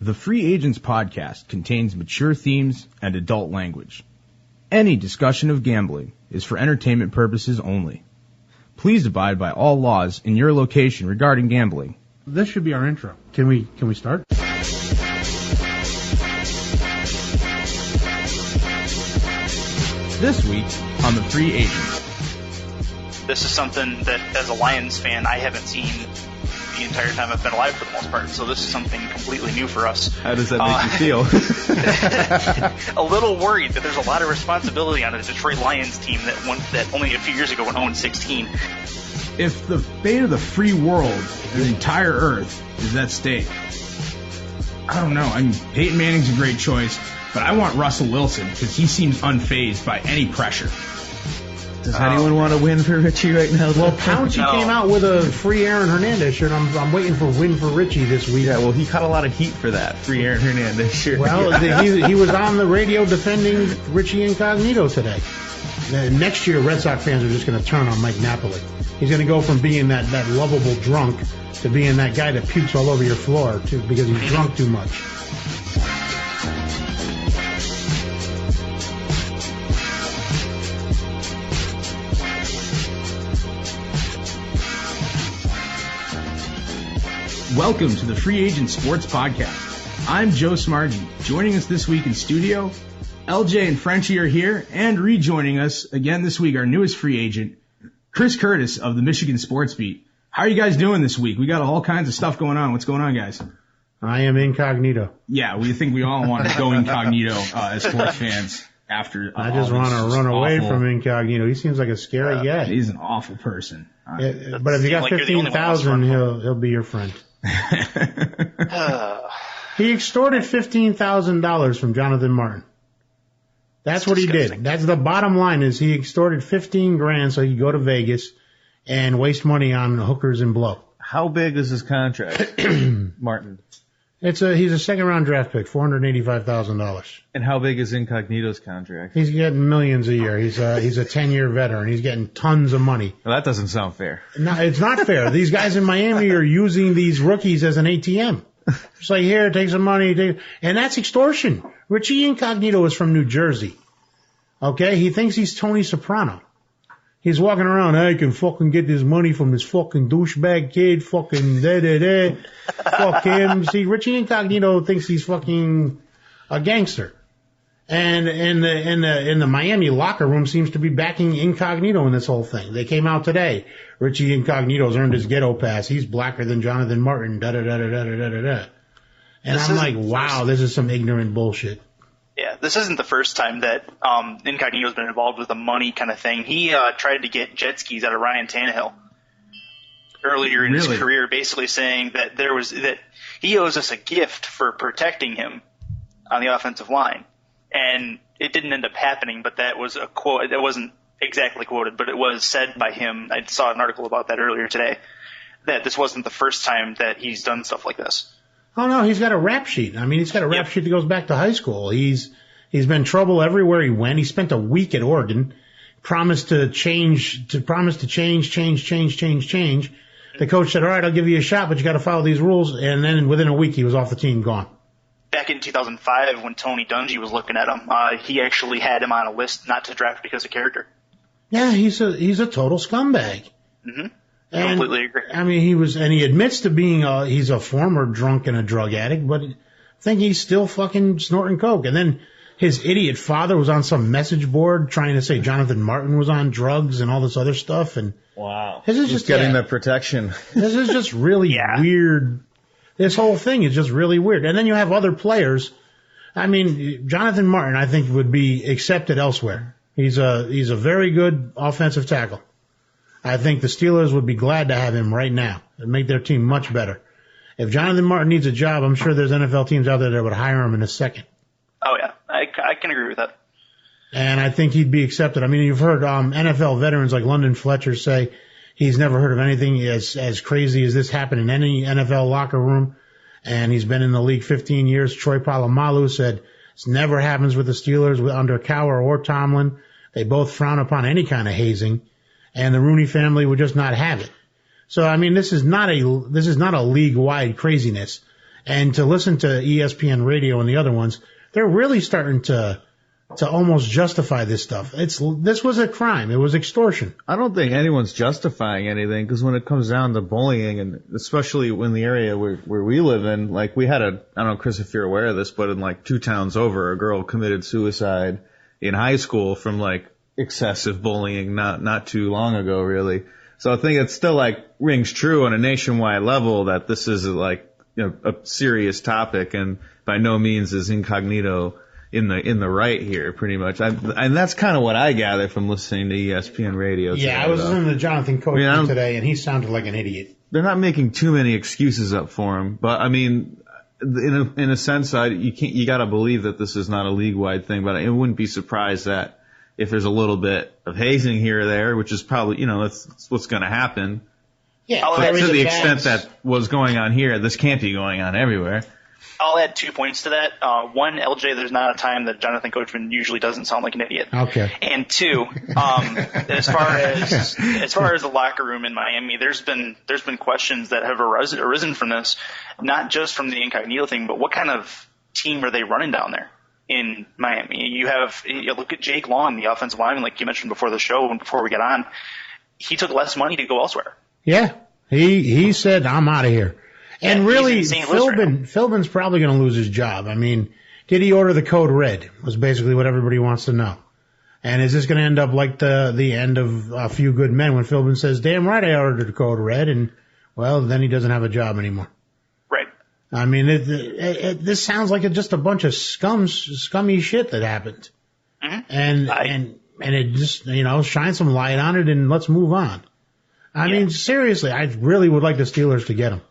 The Free Agents podcast contains mature themes and adult language. Any discussion of gambling is for entertainment purposes only. Please abide by all laws in your location regarding gambling. This should be our intro. Can we start? This week on The Free Agents. This is something that, as a Lions fan, I haven't seen the entire time I've been alive for the most part. So this is something completely new for us. How does that make you feel? A little worried that there's a lot of responsibility on a Detroit Lions team that only a few years ago went 0-16. If the fate of the free world, the entire earth, is at stake, I don't know. I mean, Payton Manning's a great choice, but I want Russell Wilson because he seems unfazed by any pressure. Does anyone want to win for Richie right now? Well, Pouncey came out with a free Aaron Hernandez shirt. I'm waiting for win for Richie this week. Yeah, well, he caught a lot of heat for that free Aaron Hernandez shirt. Well, he was on the radio defending Richie Incognito today. Next year, Red Sox fans are just going to turn on Mike Napoli. He's going to go from being that lovable drunk to being that guy that pukes all over your floor because he's drunk too much. Welcome to the Free Agent Sports Podcast. I'm Joe Smarge. Joining us this week in studio, LJ and Frenchie are here, and rejoining us again this week, our newest free agent, Chris Curtis of the Michigan Sports Beat. How are you guys doing this week? We got all kinds of stuff going on. What's going on, guys? I am incognito. Yeah, we think we all want to go incognito as sports fans after. I just want to run away from incognito. He seems like a scary guy. He's an awful person. But if you got 15,000, he'll be your friend. He extorted $15,000 from Jonathan Martin. That's what he did. That's the bottom line. Is he extorted $15,000 so he could go to Vegas and waste money on hookers and blow. How big is his contract, Martin? He's a second round draft pick, $485,000. And how big is Incognito's contract? He's getting millions a year. He's a 10-year veteran. He's getting tons of money. Well, that doesn't sound fair. No, it's not fair. These guys in Miami are using these rookies as an ATM. It's like, here, take some money. And that's extortion. Richie Incognito is from New Jersey. Okay? He thinks he's Tony Soprano. He's walking around, I can fucking get this money from this fucking douchebag kid, fucking da-da-da, fuck him. See, Richie Incognito thinks he's fucking a gangster. And the Miami locker room seems to be backing Incognito in this whole thing. They came out today. Richie Incognito's earned his ghetto pass. He's blacker than Jonathan Martin, da-da-da-da-da-da-da-da. And I'm like, wow, this is some ignorant bullshit. Yeah, this isn't the first time that Incognito's been involved with the money kind of thing. He tried to get jet skis out of Ryan Tannehill earlier in his career, basically saying that that he owes us a gift for protecting him on the offensive line. And it didn't end up happening, but that was a quote. It wasn't exactly quoted, but it was said by him. I saw an article about that earlier today, that this wasn't the first time that he's done stuff like this. Oh, no, he's got a rap sheet. I mean, he's got a rap sheet that goes back to high school. He's been in trouble everywhere he went. He spent a week at Oregon, promised to change. The coach said, all right, I'll give you a shot, but you got to follow these rules. And then within a week, he was off the team, gone. Back in 2005, when Tony Dungy was looking at him, he actually had him on a list not to draft because of character. Yeah, he's a total scumbag. Mm-hmm. And, completely agree. I mean, he admits to being he's a former drunk and a drug addict, but I think he's still fucking snorting coke. And then his idiot father was on some message board trying to say Jonathan Martin was on drugs and all this other stuff. And wow, this is just getting the protection. This is just really weird. This whole thing is just really weird. And then you have other players. I mean, Jonathan Martin, I think, would be accepted elsewhere. He's a very good offensive tackle. I think the Steelers would be glad to have him right now and make their team much better. If Jonathan Martin needs a job, I'm sure there's NFL teams out there that would hire him in a second. Oh, yeah. I can agree with that. And I think he'd be accepted. I mean, you've heard NFL veterans like London Fletcher say he's never heard of anything as crazy as this happen in any NFL locker room. And he's been in the league 15 years. Troy Polamalu said this never happens with the Steelers under Cowher or Tomlin. They both frown upon any kind of hazing. And the Rooney family would just not have it. So, I mean, this is not a league-wide craziness. And to listen to ESPN radio and the other ones, they're really starting to almost justify this stuff. This was a crime. It was extortion. I don't think anyone's justifying anything, because when it comes down to bullying, and especially in the area where we live in, like we had I don't know, Chris, if you're aware of this, but in like 2 towns over, a girl committed suicide in high school from like excessive bullying not too long ago, really. So I think it still like rings true on a nationwide level that this is like, you know, a serious topic, and by no means is Incognito in the right here, pretty much. And that's kind of what I gather from listening to ESPN radio today. Yeah, I was listening to Jonathan Coachman today, and he sounded like an idiot. They're not making too many excuses up for him, but I mean, in a sense, you got to believe that this is not a league-wide thing. But I wouldn't be surprised that if there's a little bit of hazing here or there, which is probably, you know, that's what's going to happen. Yeah, but to the extent that was going on here, this can't be going on everywhere. I'll add 2 points to that. One, LJ, there's not a time that Jonathan Coachman usually doesn't sound like an idiot. Okay. And 2, as far as the locker room in Miami, there's been questions that have arisen from this, not just from the Incognito thing, but what kind of team are they running down there in Miami? You look at Jake Long, the offensive lineman, like you mentioned before the show and before we get on. He took less money to go elsewhere. Yeah, he said, I'm out of here. And really, Philbin's probably going to lose his job. I mean, did he order the code red? Was basically what everybody wants to know. And is this going to end up like the end of A Few Good Men when Philbin says, damn right I ordered the code red, and, well, then he doesn't have a job anymore. Right. I mean, this sounds like just a bunch of scummy shit that happened. Mm-hmm. And it just, you know, shine some light on it and let's move on. I mean, seriously, I really would like the Steelers to get him.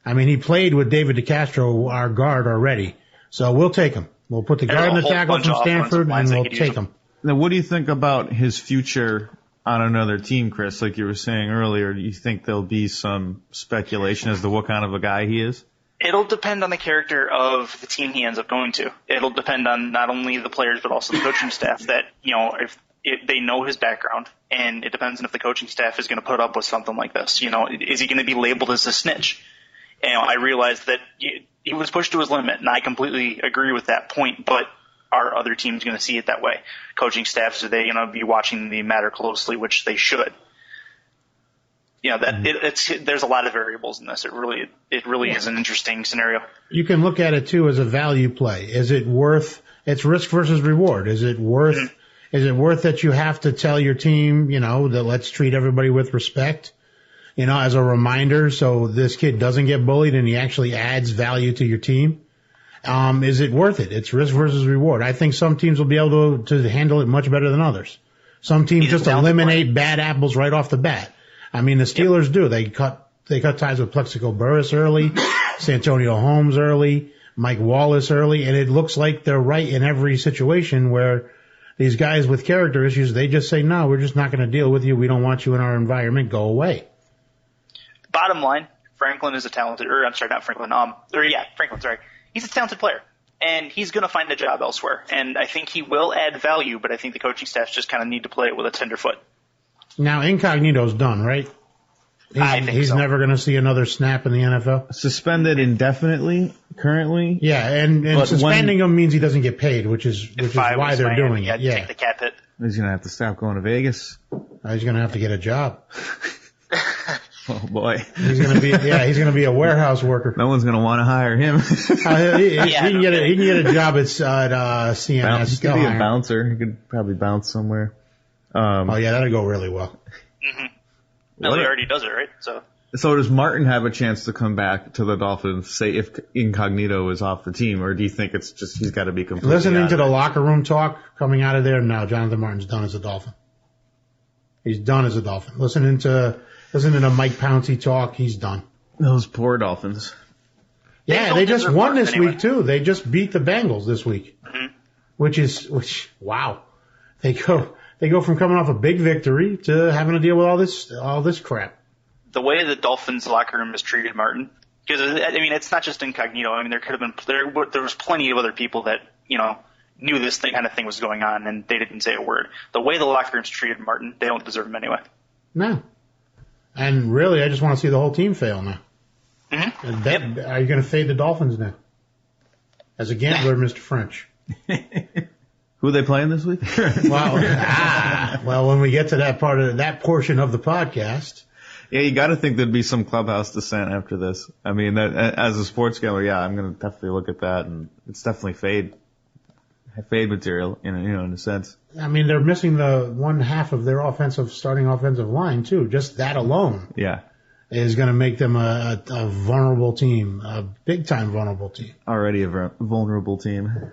I mean, he played with David DeCastro, our guard, already. So we'll take him. We'll put the guard in the tackle from Stanford, and we'll take him. Now, what do you think about his future on another team, Chris? Like you were saying earlier, do you think there'll be some speculation as to what kind of a guy he is? It'll depend on the character of the team he ends up going to. It'll depend on not only the players, but also the coaching staff that, you know, if they know his background, and it depends on if the coaching staff is going to put up with something like this. You know, is he going to be labeled as a snitch? You know, I realized that he was pushed to his limit, and I completely agree with that point, but are other teams going to see it that way? Coaching staffs, are they going to be watching the matter closely, which they should? You know, there's a lot of variables in this. It really is an interesting scenario. You can look at it too as a value play. Is it worth, it's risk versus reward. Is it worth that you have to tell your team, you know, that let's treat everybody with respect? You know, as a reminder, so this kid doesn't get bullied and he actually adds value to your team. Is it worth it? It's risk versus reward. I think some teams will be able to handle it much better than others. Some teams just eliminate bad apples right off the bat. I mean, the Steelers do. They cut ties with Plexico Burress early, Santonio Holmes early, Mike Wallace early, and it looks like they're right in every situation where these guys with character issues, they just say, no, we're just not going to deal with you. We don't want you in our environment. Go away. Bottom line, Franklin is a talented, Franklin, sorry. He's a talented player, and he's going to find a job elsewhere. And I think he will add value, but I think the coaching staff just kind of need to play it with a tenderfoot. Now, Incognito's done, right? I think he's never going to see another snap in the NFL. Suspended indefinitely, currently. Yeah, and suspending him means he doesn't get paid, which is why they're doing it. Yeah, take the cap hit. He's going to have to stop going to Vegas. He's going to have to get a job. Oh boy, he's gonna be a warehouse worker. No one's gonna want to hire him. He can get a job at CNS. He could be a bouncer. He could probably bounce somewhere. That'd go really well. Mm-hmm. Well, he already does it, right? So does Martin have a chance to come back to the Dolphins, say if Incognito is off the team, or do you think it's just he's got to be completely listening to the locker room talk coming out of there? No, Jonathan Martin's done as a Dolphin. He's done as a Dolphin. Listening to Mike Pouncey talk, he's done. Those poor Dolphins. Yeah, they just won this week too. They just beat the Bengals this week, mm-hmm. which wow, they go from coming off a big victory to having to deal with all this crap. The way the Dolphins locker room has treated Martin, because I mean it's not just Incognito. I mean there was plenty of other people that knew this kind of thing was going on and they didn't say a word. The way the locker room's treated Martin, they don't deserve him anyway. No. And really, I just want to see the whole team fail now. Mm-hmm. Are you going to fade the Dolphins now? As a gambler, Mr. French. Who are they playing this week? Well, when we get to that portion of the podcast. Yeah, you got to think there'd be some clubhouse dissent after this. I mean, as a sports gambler, yeah, I'm going to definitely look at that, and it's definitely fade material, in a sense. I mean, they're missing the one half of their starting offensive line too. Just that alone, is going to make them a vulnerable team, a big time vulnerable team. Already a vulnerable team.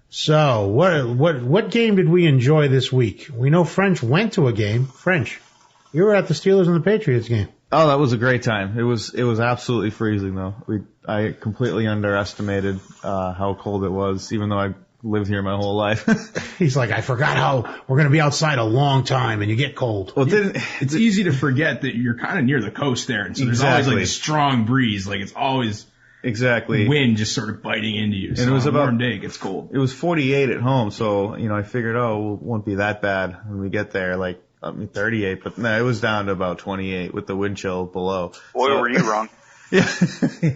So, what game did we enjoy this week? We know French went to a game. French, you were at the Steelers and the Patriots game. Oh, that was a great time. It was absolutely freezing though. I completely underestimated how cold it was, even though I lived here my whole life. He's like, I forgot how we're going to be outside a long time and you get cold. Well, it's easy to forget that you're kind of near the coast there, and so there's always like a strong breeze. Like it's always wind just sort of biting into you. So and it was about a warm day, it gets cold. It was 48 at home, so I figured, it won't be that bad when we get there. 38, but no, it was down to about 28 with the wind chill below. Boy, were you wrong. Yeah,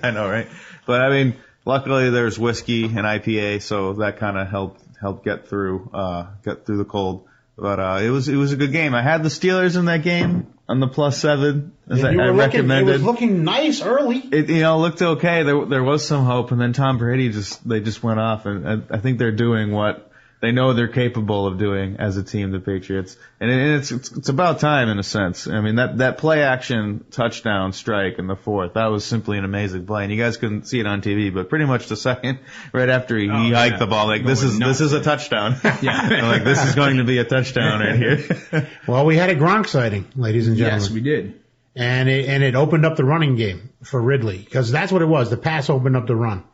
I know, right? But I mean, luckily there's whiskey and IPA, so that kind of helped get through the cold. But it was a good game. I had the Steelers in that game on the +7 as I recommended. It was looking nice early. It looked okay. There was some hope, and then Tom Brady just went off, and I think they're doing what they know they're capable of doing as a team, the Patriots. And it's about time in a sense. I mean, that play action touchdown strike in the fourth, that was simply an amazing play. And you guys couldn't see it on TV, but pretty much the second right after he hiked the ball, this is a touchdown. Yeah. This is going to be a touchdown right here. Well, we had a Gronk sighting, ladies and gentlemen. Yes, we did. And it opened up the running game for Ridley, because that's what it was. The pass opened up the run.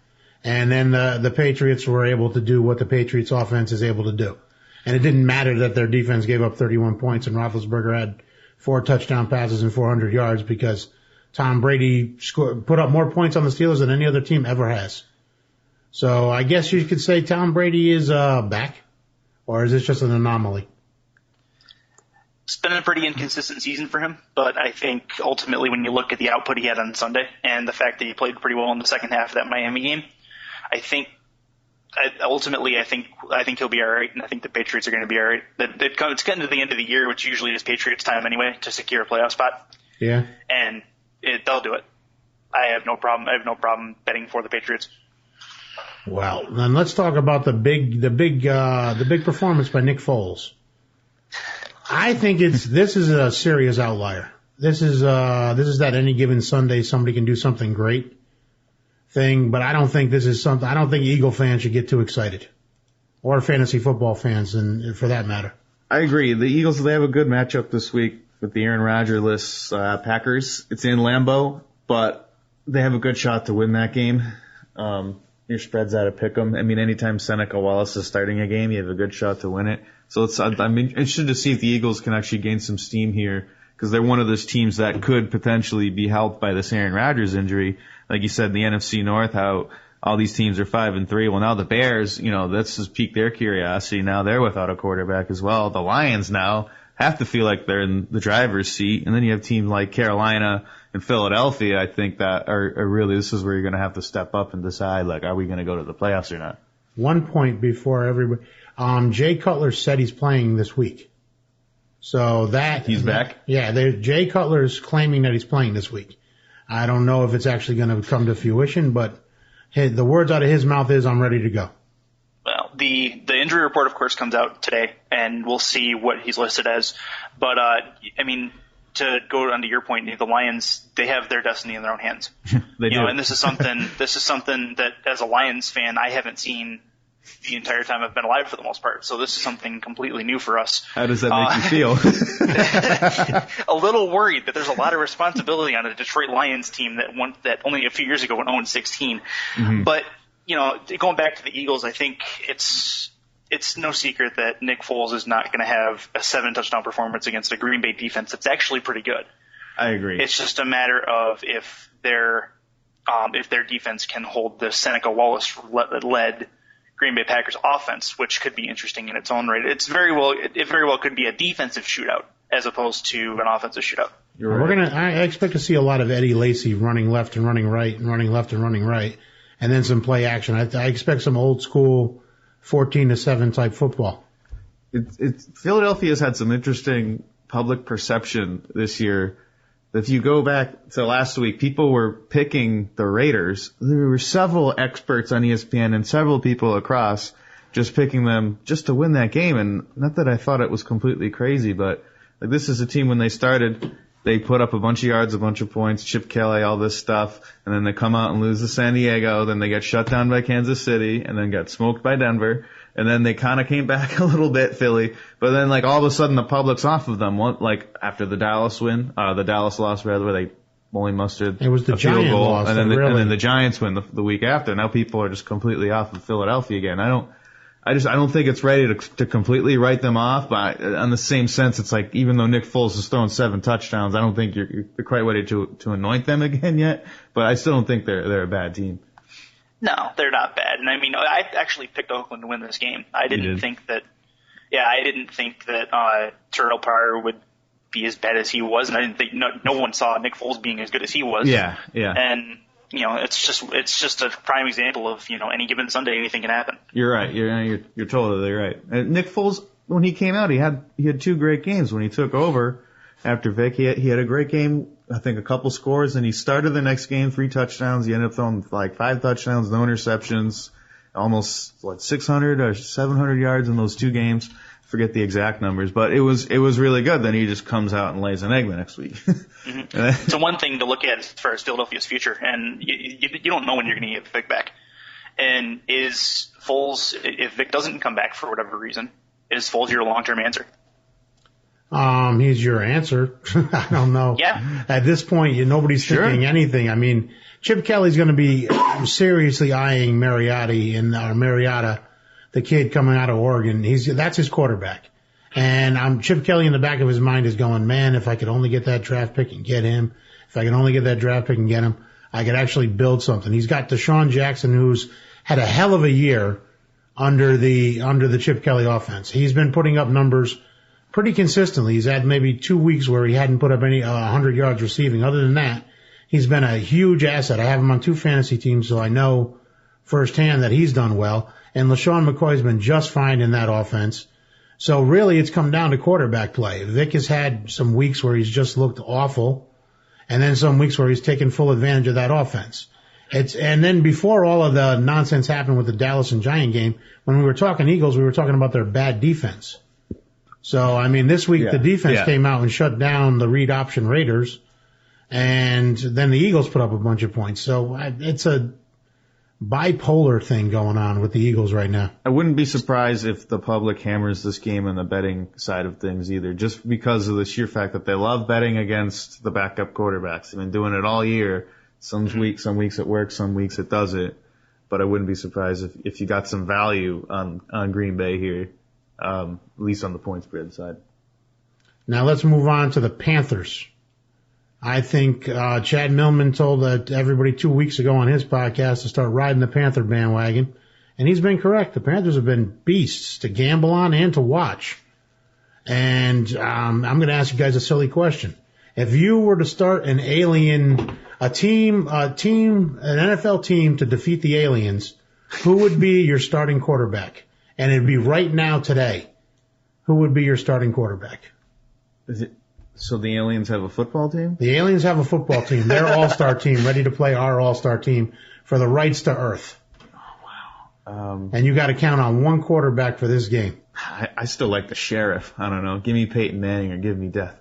And then the Patriots were able to do what the Patriots offense is able to do. And it didn't matter that their defense gave up 31 points and Roethlisberger had 4 touchdown passes and 400 yards, because Tom Brady put up more points on the Steelers than any other team ever has. So I guess you could say Tom Brady is back, or is this just an anomaly? It's been a pretty inconsistent season for him, but I think ultimately when you look at the output he had on Sunday and the fact that he played pretty well in the second half of that Miami game, I think he'll be all right, and I think the Patriots are going to be all right. It's getting to the end of the year, which usually is Patriots time anyway, to secure a playoff spot. Yeah. And they'll do it. I have no problem betting for the Patriots. Well, then let's talk about the big performance by Nick Foles. I think this is a serious outlier. This is that any given Sunday somebody can do something great thing, but I don't think Eagle fans should get too excited, or fantasy football fans, and for that matter. I agree. The Eagles, they have a good matchup this week with the Aaron Rodgers-less Packers. It's in Lambeau, but they have a good shot to win that game. Your spread's out of pick'em. I mean, anytime Seneca Wallace is starting a game, you have a good shot to win it. So I'm interested to see if the Eagles can actually gain some steam here, because they're one of those teams that could potentially be helped by this Aaron Rodgers injury. Like you said, in the NFC North, how all these teams are 5-3. Well, now the Bears, that's just piqued their curiosity. Now they're without a quarterback as well. The Lions now have to feel like they're in the driver's seat. And then you have teams like Carolina and Philadelphia, I think, that are really, this is where you're going to have to step up and decide, are we going to go to the playoffs or not? 1 point before everybody. Jay Cutler said he's playing this week. So he's back? Yeah, Jay Cutler's claiming that he's playing this week. I don't know if it's actually going to come to fruition, but the words out of his mouth is, I'm ready to go. Well, the injury report, of course, comes out today, and we'll see what he's listed as. But, to go onto your point, the Lions, they have their destiny in their own hands. They do. And this is something that, as a Lions fan, I haven't seen the entire time I've been alive for the most part. So this is something completely new for us. How does that make you feel? A little worried that there's a lot of responsibility on a Detroit Lions team that only a few years ago went 0-16. Mm-hmm. But, going back to the Eagles, I think it's no secret that Nick Foles is not going to have a 7-touchdown performance against a Green Bay defense that's actually pretty good. I agree. It's just a matter of if their defense can hold the Seneca Wallace-led Green Bay Packers offense, which could be interesting in its own right. It very well could be a defensive shootout as opposed to an offensive shootout. You're right. I expect to see a lot of Eddie Lacy running left and running right and running left and running right, and then some play action. I expect some old school 14-7 type football. Philadelphia's had some interesting public perception this year. If you go back to last week, people were picking the Raiders. There were several experts on ESPN and several people across just picking them just to win that game. And not that I thought it was completely crazy, but like, this is a team when they started, they put up a bunch of yards, a bunch of points, Chip Kelly, all this stuff, and then they come out and lose to San Diego, then they get shut down by Kansas City, and then got smoked by Denver, and then they kind of came back a little bit, Philly, but then like all of a sudden the public's off of them. Like after the Dallas win, the Dallas loss rather, where they only mustered it was the a field Giant goal, loss, and then really. and then the Giants win the week after. Now people are just completely off of Philadelphia again. I don't think it's ready to completely write them off, but on the same sense, it's like, even though Nick Foles has thrown 7 touchdowns, I don't think you're quite ready to anoint them again yet, but I still don't think they're a bad team. No, they're not bad. And I mean, I actually picked Oakland to win this game. I didn't think that Terrell Pryor would be as bad as he was, and I didn't think no one saw Nick Foles being as good as he was. Yeah. And it's just a prime example of, any given Sunday, anything can happen. You're right. You're totally right. And Nick Foles, when he came out, he had 2 great games. When he took over after Vic, he had a great game, I think a couple scores, and he started the next game 3 touchdowns. He ended up throwing like 5 touchdowns, no interceptions, almost 600 or 700 yards in those 2 games. Forget the exact numbers, but it was really good. Then he just comes out and lays an egg the next week. Mm-hmm. So one thing to look at as far as Philadelphia's future, and you don't know when you're going to get Vic back. And is Foles, if Vic doesn't come back for whatever reason, is Foles your long-term answer? He's your answer. I don't know. Yeah. At this point, nobody's thinking anything. I mean, Chip Kelly's going to be seriously eyeing Mariota, the kid coming out of Oregon. That's his quarterback. And Chip Kelly in the back of his mind is going, man, if I could only get that draft pick and get him, if I could only get that draft pick and get him, I could actually build something. He's got Deshaun Jackson, who's had a hell of a year under the Chip Kelly offense. He's been putting up numbers pretty consistently. He's had maybe 2 weeks where he hadn't put up any 100 yards receiving. Other than that, he's been a huge asset. I have him on 2 fantasy teams, so I know firsthand that he's done well. And LaShawn McCoy's been just fine in that offense. So really, it's come down to quarterback play. Vic has had some weeks where he's just looked awful, and then some weeks where he's taken full advantage of that offense. And then before all of the nonsense happened with the Dallas and Giant game, when we were talking Eagles, we were talking about their bad defense. So, I mean, this week the defense came out and shut down the read option Raiders, and then the Eagles put up a bunch of points. So it's a bipolar thing going on with the Eagles right now. I wouldn't be surprised if the public hammers this game on the betting side of things either, just because of the sheer fact that they love betting against the backup quarterbacks. They've been doing it all year. Some weeks it works, some weeks it doesn't. But I wouldn't be surprised if you got some value on Green Bay here, at least on the point spread side. Now let's move on to the Panthers. I think Chad Millman told everybody 2 weeks ago on his podcast to start riding the Panther bandwagon, and he's been correct. The Panthers have been beasts to gamble on and to watch. And I'm going to ask you guys a silly question. If you were to start an NFL team to defeat the aliens, who would be your starting quarterback? And it'd be right now today. Who would be your starting quarterback? So the aliens have a football team? The aliens have a football team. They're all-star team, ready to play our all-star team for the rights to Earth. Oh, wow. And you got to count on one quarterback for this game. I still like the sheriff. I don't know. Give me Peyton Manning or give me death.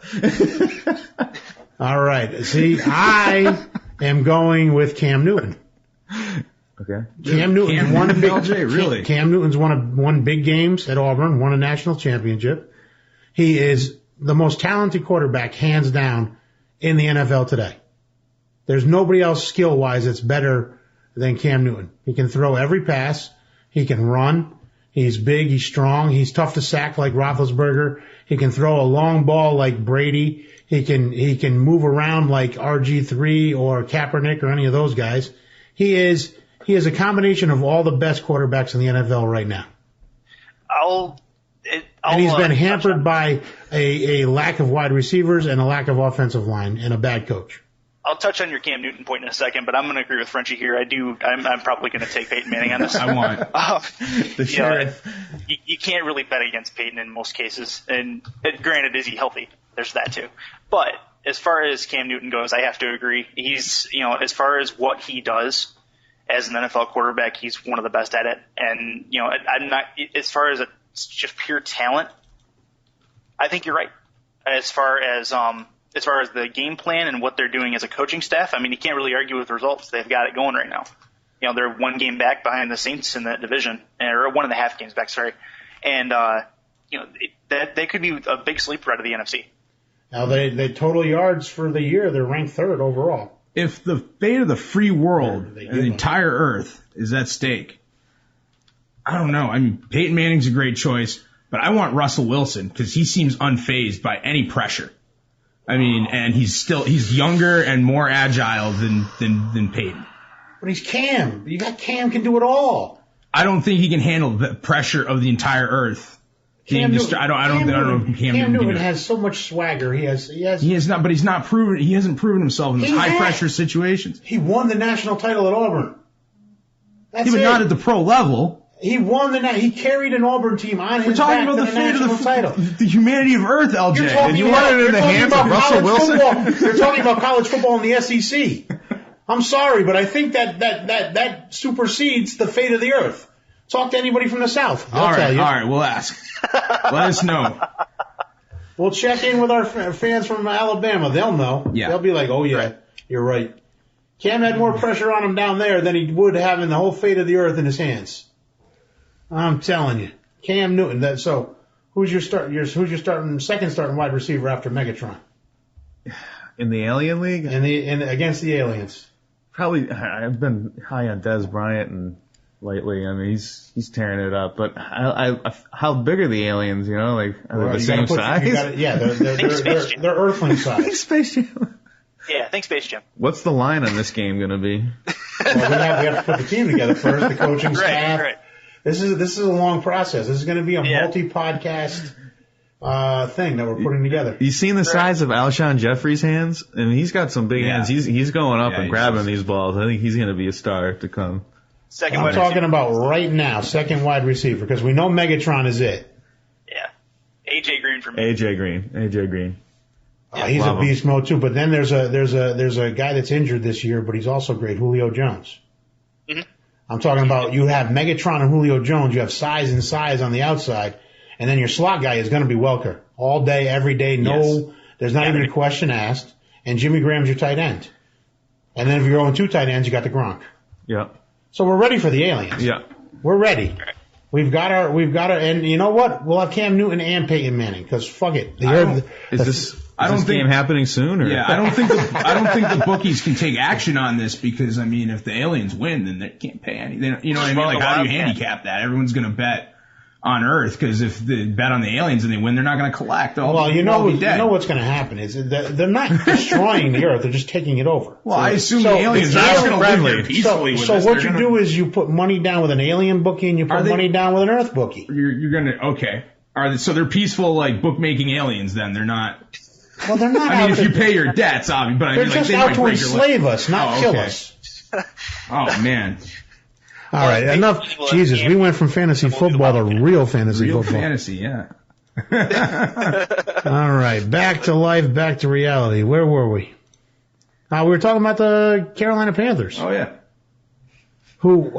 All right. See, I am going with Cam Newton. Okay. Cam Newton's Cam Newton's won big games at Auburn, won a national championship. He is the most talented quarterback, hands down, in the NFL today. There's nobody else skill-wise that's better than Cam Newton. He can throw every pass. He can run. He's big. He's strong. He's tough to sack like Roethlisberger. He can throw a long ball like Brady. He can move around like RG3 or Kaepernick or any of those guys. He is a combination of all the best quarterbacks in the NFL right now. And he's been hampered by a lack of wide receivers and a lack of offensive line and a bad coach. I'll touch on your Cam Newton point in a second, but I'm going to agree with Frenchie here. I'm probably going to take Peyton Manning on this. I want the sheriff. You can't really bet against Peyton in most cases. And granted, is he healthy? There's that too. But as far as Cam Newton goes, I have to agree. He's, as far as what he does as an NFL quarterback, he's one of the best at it. And, I'm not, as far as just pure talent, I think you're right. As far as the game plan and what they're doing as a coaching staff, I mean, you can't really argue with results. They've got it going right now. They're 1 game back behind the Saints in that division, or 1.5 games back, sorry. And, they could be a big sleeper out of the NFC. Now, they total yards for the year, they're ranked 3rd overall. If the fate of the free world and the entire earth is at stake, I don't know. I mean, Peyton Manning's a great choice, but I want Russell Wilson because he seems unfazed by any pressure. I mean, and he's younger and more agile than Peyton. But he's Cam. You got Cam can do it all. I don't think he can handle the pressure of the entire earth. Cam Newton has so much swagger. He has not, but he's not proven. He hasn't proven himself in those high pressure situations. He won the national title at Auburn. That's but not at the pro level. He won he carried an Auburn team on his back to the national title. The humanity of Earth, LJ. And you want it in the hands of Russell Wilson? You're talking about college football in the SEC. I'm sorry, but I think that supersedes the fate of the earth. Talk to anybody from the South. They'll tell you. All right, we'll ask. Let us know. We'll check in with our fans from Alabama. They'll know. Yeah. They'll be like, oh, yeah, you're right. Cam had more pressure on him down there than he would having the whole fate of the earth in his hands. I'm telling you. Cam Newton. So who's your second starting wide receiver after Megatron? In the Alien League? Against the aliens. Probably, I've been high on Dez Bryant and lately. I mean, he's tearing it up. But how big are the aliens? Are they the same size? They're Earthling size. Space Jam. Yeah, thanks, Space Jam. What's the line on this game going to be? Well, we have to put the team together first. The coaching staff. Right. This is a long process. This is going to be a multi-podcast thing that we're putting together. You seen the size of Alshon Jeffrey's hands? I mean, he's got some big hands. He's going up and grabbing these balls. I think he's going to be a star to come. I'm talking about right now, second wide receiver, because we know Megatron is it. Yeah. AJ Green for me. AJ Green. He's a beast mode too. But then there's a guy that's injured this year, but he's also great, Julio Jones. Mm-hmm. I'm talking about you have Megatron and Julio Jones. You have size on the outside, and then your slot guy is going to be Welker all day, every day. There's not even a question asked. And Jimmy Graham's your tight end. And then if you're going 2 tight ends, you got the Gronk. Yeah. So we're ready for the aliens. Yeah. We're ready. We've got our, and you know what? We'll have Cam Newton and Peyton Manning, because fuck it. Is this game happening soon? Or? Yeah, I don't think the bookies can take action on this because, I mean, if the aliens win, then they can't pay any. You know what I mean? Like, how do you handicap that? Everyone's going to bet on Earth, because if they bet on the aliens and they win, they're not going to collect. You know what's going to happen is they're not destroying the Earth; they're just taking it over. Well, I assume the aliens are going to live there peacefully. So what you do is you put money down with an alien bookie and you put money down with an Earth bookie. You're going to okay. So they're peaceful, like bookmaking aliens. Then they're not. Well, they're not. I mean, if you pay your debts, obviously, but I mean, just they out might to break enslave us, not kill us. Oh man. All right, enough. Jesus, we went from fantasy football to real fantasy football. Fantasy, yeah. All right, back to life, back to reality. Where were we? We were talking about the Carolina Panthers. Oh yeah. Who,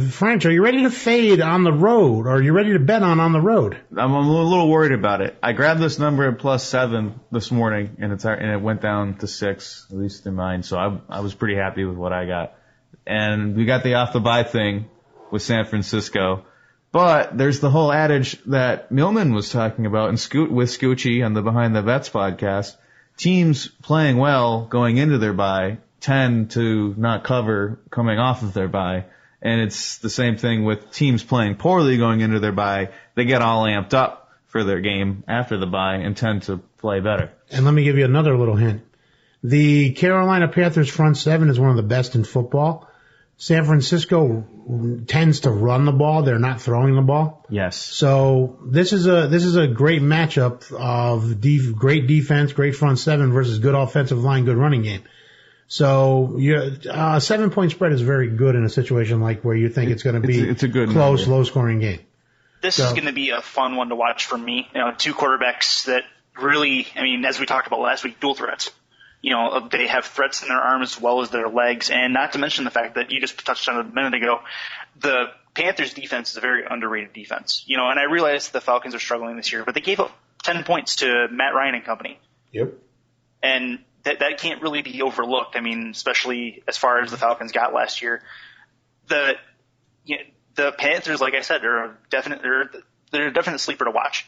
French, are you ready to fade on the road? Or are you ready to bet on the road? I'm a little worried about it. I grabbed this number at +7 this morning, and it went down to 6, at least in mine. So I was pretty happy with what I got. And we got the off the bye thing with San Francisco. But there's the whole adage that Millman was talking about with Scoochie on the Behind the Bets podcast. Teams playing well going into their bye tend to not cover coming off of their bye. And it's the same thing with teams playing poorly going into their bye. They get all amped up for their game after the bye and tend to play better. And let me give you another little hint. The Carolina Panthers front seven is one of the best in football. San Francisco tends to run the ball. They're not throwing the ball. Yes. So this is a great matchup of great defense, great front seven versus good offensive line, good running game. So a 7-point spread is very good in a situation like where you think it's going to be it's a good close, number. low scoring game. This is going to be a fun one to watch for me. Two quarterbacks that really, as we talked about last week, dual threats. They have threats in their arms as well as their legs, and not to mention the fact that you just touched on it a minute ago, the Panthers' defense is a very underrated defense. And I realize the Falcons are struggling this year, but they gave up 10 points to Matt Ryan and company. Yep. And that can't really be overlooked. Especially as far as the Falcons got last year. The Panthers, like I said, they're a definite sleeper to watch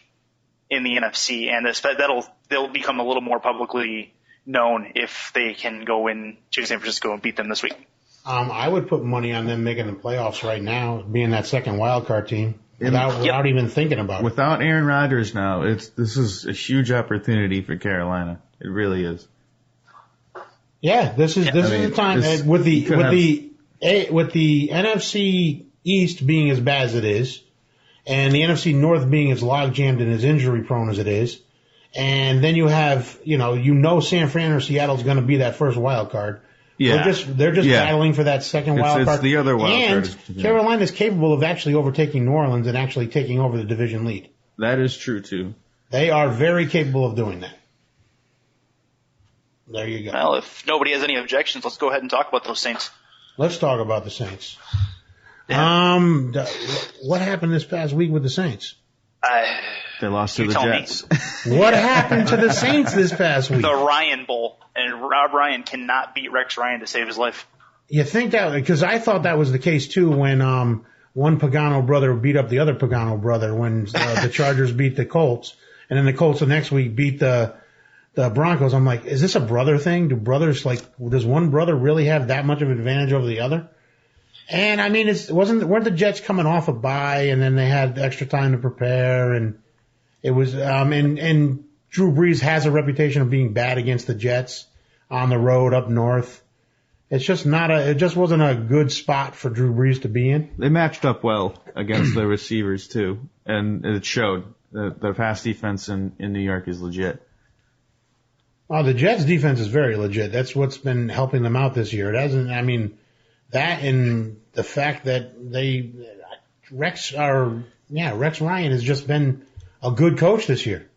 in the NFC, and they'll become a little more publicly known if they can go in to San Francisco and beat them this week. I would put money on them making the playoffs right now, being that second wild card team, without even thinking about it. Without Aaron Rodgers now, this is a huge opportunity for Carolina. It really is. Yeah, this is the time with the NFC East being as bad as it is, and the NFC North being as log jammed and as injury prone as it is. And then you have, San Fran or Seattle's going to be that first wild card. Yeah. They're just battling for that second wild card. It's the other wild card. And Carolina's capable of actually overtaking New Orleans and actually taking over the division lead. That is true, too. They are very capable of doing that. There you go. Well, if nobody has any objections, let's go ahead and talk about those Saints. Let's talk about the Saints. Yeah. What happened this past week with the Saints? They lost to the Jets. What happened to the Saints this past week? The Ryan Bowl, and Rob Ryan cannot beat Rex Ryan to save his life. You think that, because I thought that was the case too when one Pagano brother beat up the other Pagano brother when the Chargers beat the Colts, and then the Colts the next week beat the Broncos. I'm like, is this a brother thing? Does one brother really have that much of an advantage over the other? And weren't the Jets coming off a bye, and then they had extra time to prepare, and it was and Drew Brees has a reputation of being bad against the Jets on the road up north. It just wasn't a good spot for Drew Brees to be in. They matched up well against the receivers too, and it showed. The pass defense in New York is legit. Well, the Jets defense is very legit. That's what's been helping them out this year. It hasn't, that and the fact that Rex Ryan has just been a good coach this year.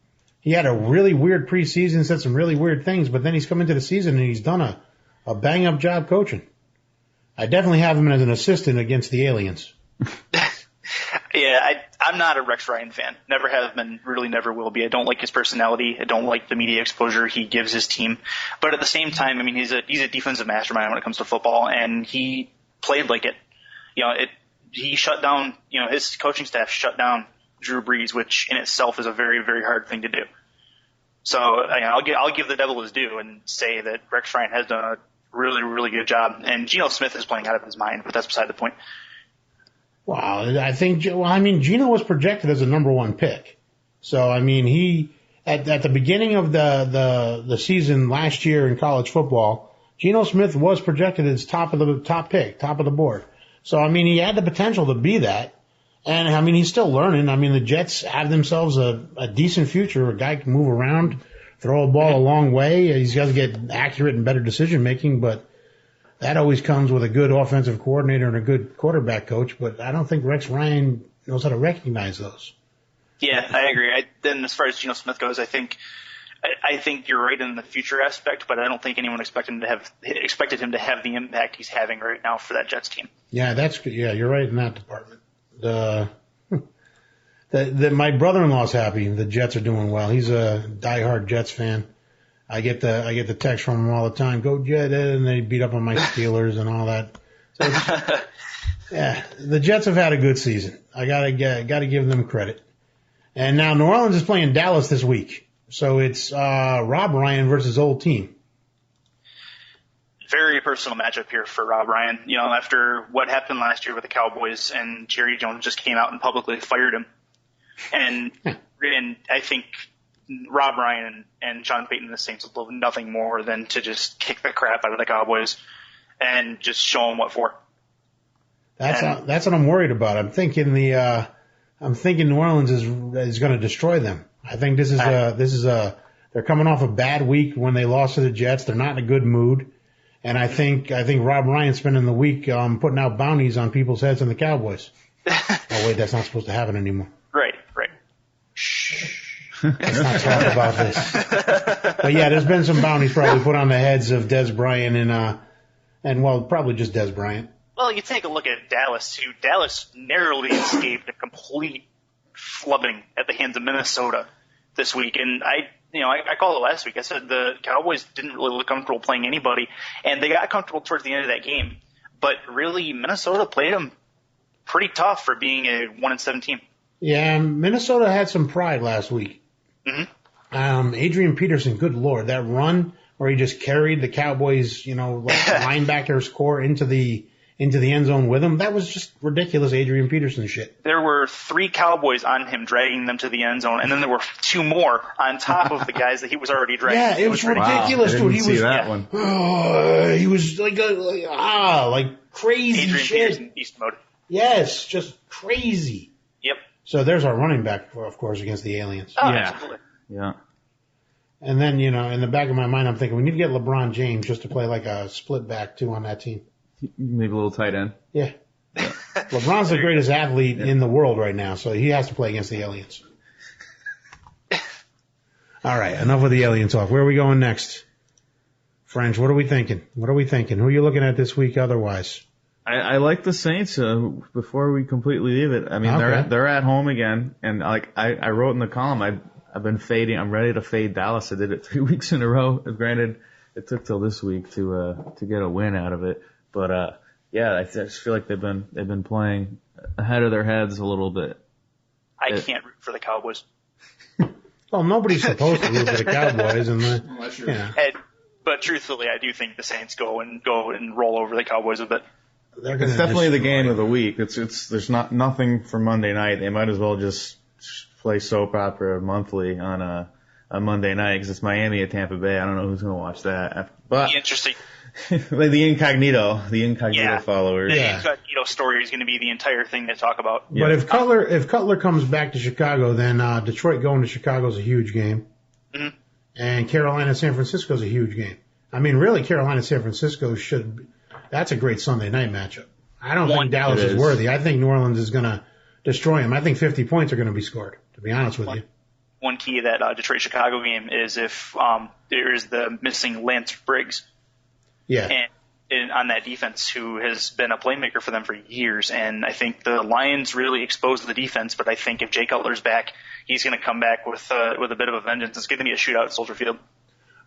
He had a really weird preseason, said some really weird things, but then he's come into the season and he's done a bang up job coaching. I definitely have him as an assistant against the aliens. Yeah, I'm not a Rex Ryan fan. Never have been, really never will be. I don't like his personality. I don't like the media exposure he gives his team. But at the same time, he's a defensive mastermind when it comes to football, and he played like it. He shut down, his coaching staff shut down Drew Brees, which in itself is a very, very hard thing to do. So I'll give the devil his due and say that Rex Ryan has done a really, really good job. And Geno Smith is playing out of his mind, but that's beside the point. Wow, Geno was projected as a number one pick. So, he, at the beginning of the season last year in college football, Geno Smith was projected as top of the board. So, he had the potential to be that. And, he's still learning. The Jets have themselves a decent future. A guy can move around, throw a ball a long way. He's got to get accurate and better decision making, but that always comes with a good offensive coordinator and a good quarterback coach, but I don't think Rex Ryan knows how to recognize those. Yeah, I agree. Then as far as Geno Smith goes, I think you're right in the future aspect, but I don't think anyone expected him to have the impact he's having right now for that Jets team. Yeah, you're right in that department. My brother-in-law's happy. The Jets are doing well. He's a diehard Jets fan. I get the text from him all the time. Go Jet, and they beat up on my Steelers and all that. So yeah, the Jets have had a good season. I gotta give them credit. And now New Orleans is playing Dallas this week, so it's Rob Ryan versus old team. Very personal matchup here for Rob Ryan. After what happened last year with the Cowboys, and Jerry Jones just came out and publicly fired him, and I think Rob Ryan and Sean Payton and the Saints would love nothing more than to just kick the crap out of the Cowboys and just show them what for. That's what I'm worried about. I'm thinking New Orleans is going to destroy them. I think they're coming off a bad week when they lost to the Jets. They're not in a good mood. And I think Rob Ryan's spending the week putting out bounties on people's heads on the Cowboys. Oh wait, that's not supposed to happen anymore. Right. Shh. Let's not talk about this. But yeah, there's been some bounties probably put on the heads of Des Bryant and probably just Des Bryant. Well, you take a look at Dallas too. Dallas narrowly escaped a complete flubbing at the hands of Minnesota this week, and I called it last week. I said the Cowboys didn't really look comfortable playing anybody, and they got comfortable towards the end of that game. But really, Minnesota played them pretty tough for being a 1-7 team. Yeah, Minnesota had some pride last week. Mm-hmm. Adrian Peterson, good Lord, that run where he just carried the Cowboys, linebackers core into the end zone with him. That was just ridiculous Adrian Peterson shit. There were 3 Cowboys on him dragging them to the end zone, and then there were 2 more on top of the guys that he was already dragging. Yeah, it was ridiculous, dude. He was he was like crazy Adrian shit. Peterson beast mode. Yes, just crazy. Yep. So there's our running back, of course, against the aliens. Oh, Yeah. absolutely. Yeah. And then, in the back of my mind, I'm thinking we need to get LeBron James just to play like a split back too on that team. Maybe a little tight end. Yeah. LeBron's the greatest athlete in the world right now, so he has to play against the aliens. All right, enough with the alien talk. Where are we going next? French, what are we thinking? Who are you looking at this week otherwise? I like the Saints. Before we completely leave it, I mean they're at home again, and I wrote in the column I've been fading. I'm ready to fade Dallas. I did it 3 weeks in a row. Granted, it took till this week to get a win out of it, but I just feel like they've been playing ahead of their heads a little bit. I can't root for the Cowboys. Well, nobody's supposed to root for the Cowboys, but truthfully, I do think the Saints go and roll over the Cowboys a bit. It's definitely the game of the week. There's nothing for Monday night. They might as well just play soap opera monthly on a Monday night because it's Miami at Tampa Bay. I don't know who's going to watch that. But interesting. like the Incognito followers. The Incognito story is going to be the entire thing to talk about. Yeah. But if Cutler comes back to Chicago, then Detroit going to Chicago is a huge game. Mm-hmm. And Carolina San Francisco is a huge game. I mean, really, Carolina San Francisco that's a great Sunday night matchup. I don't think Dallas is worthy. I think New Orleans is going to destroy them. I think 50 points are going to be scored, to be honest with you. One key of that Detroit-Chicago game is if there is the missing Lance Briggs. Yeah. And on that defense, who has been a playmaker for them for years. And I think the Lions really exposed the defense, but I think if Jay Cutler's back, he's going to come back with a bit of a vengeance. It's going to be a shootout at Soldier Field.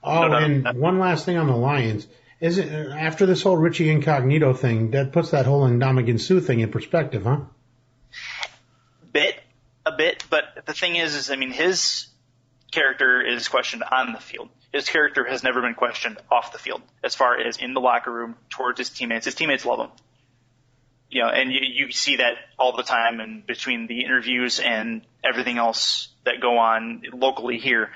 Oh, and one last thing on the Lions. Is it after this whole Richie Incognito thing, that puts that whole Ndamukong Suh thing in perspective, huh? A bit, but the thing is I mean, his character is questioned on the field. His character has never been questioned off the field, as far as in the locker room towards his teammates. His teammates love him. And you see that all the time, and between the interviews and everything else that go on locally here,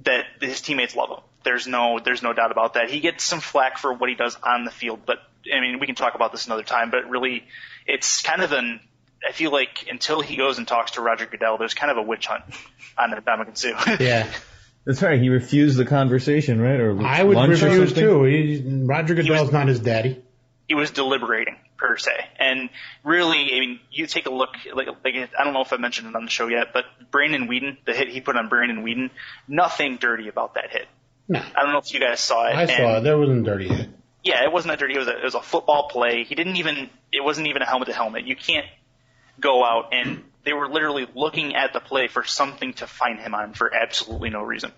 that his teammates love him. There's no doubt about that. He gets some flack for what he does on the field, but I mean, we can talk about this another time, but really it's kind of I feel like until he goes and talks to Roger Goodell, there's kind of a witch hunt on Ndamukong Suh. Yeah. That's right. He refused the conversation, right? Or I would refuse too. Roger Goodell's not his daddy. He was deliberating, per se. And really, I mean, you take a look, like I don't know if I mentioned it on the show yet, but Brandon Weeden, the hit he put on Brandon Weeden, nothing dirty about that hit. No. I don't know if you guys saw it. I saw it. There wasn't dirty hit. Yeah, it wasn't that dirty. It was a football play. It wasn't even a helmet to helmet. You can't go out, and they were literally looking at the play for something to fine him on for absolutely no reason.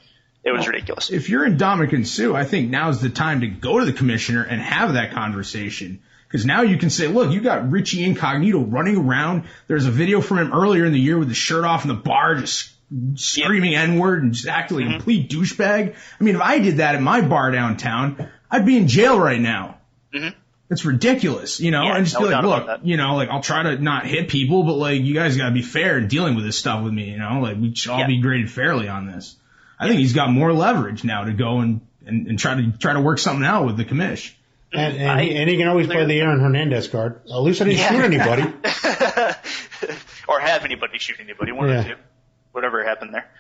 It was ridiculous. If you're Ndamukong Suh, I think now's the time to go to the commissioner and have that conversation. Because now you can say, look, you got Richie Incognito running around. There's a video from him earlier in the year with his shirt off in the bar, just screaming N-word and just acting like a complete douchebag. I mean, if I did that at my bar downtown, I'd be in jail right now. Mm-hmm. It's ridiculous, and just be like, look, I'll try to not hit people, but like, you guys gotta be fair in dealing with this stuff with me, like we should all be graded fairly on this. I think he's got more leverage now to go and try to work something out with the commish. And he can always play the Aaron Hernandez card. At least I didn't shoot anybody. Or have anybody shoot anybody. One or two. Whatever happened there.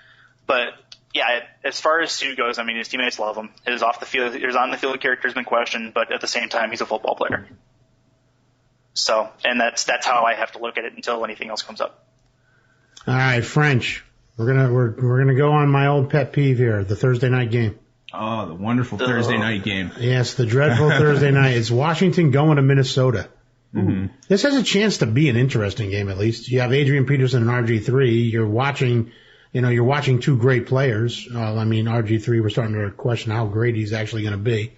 But, yeah, as far as Sue goes, I mean, his teammates love him. His on the field character has been questioned, but at the same time, he's a football player. So, and that's how I have to look at it until anything else comes up. All right, French. We're gonna go on my old pet peeve here, the Thursday night game. Oh, the wonderful Thursday night game. Yes, the dreadful Thursday night. It's Washington going to Minnesota. Mm-hmm. This has a chance to be an interesting game, at least. You have Adrian Peterson and RG3. You're watching two great players. I mean, RG3, we're starting to question how great he's actually going to be.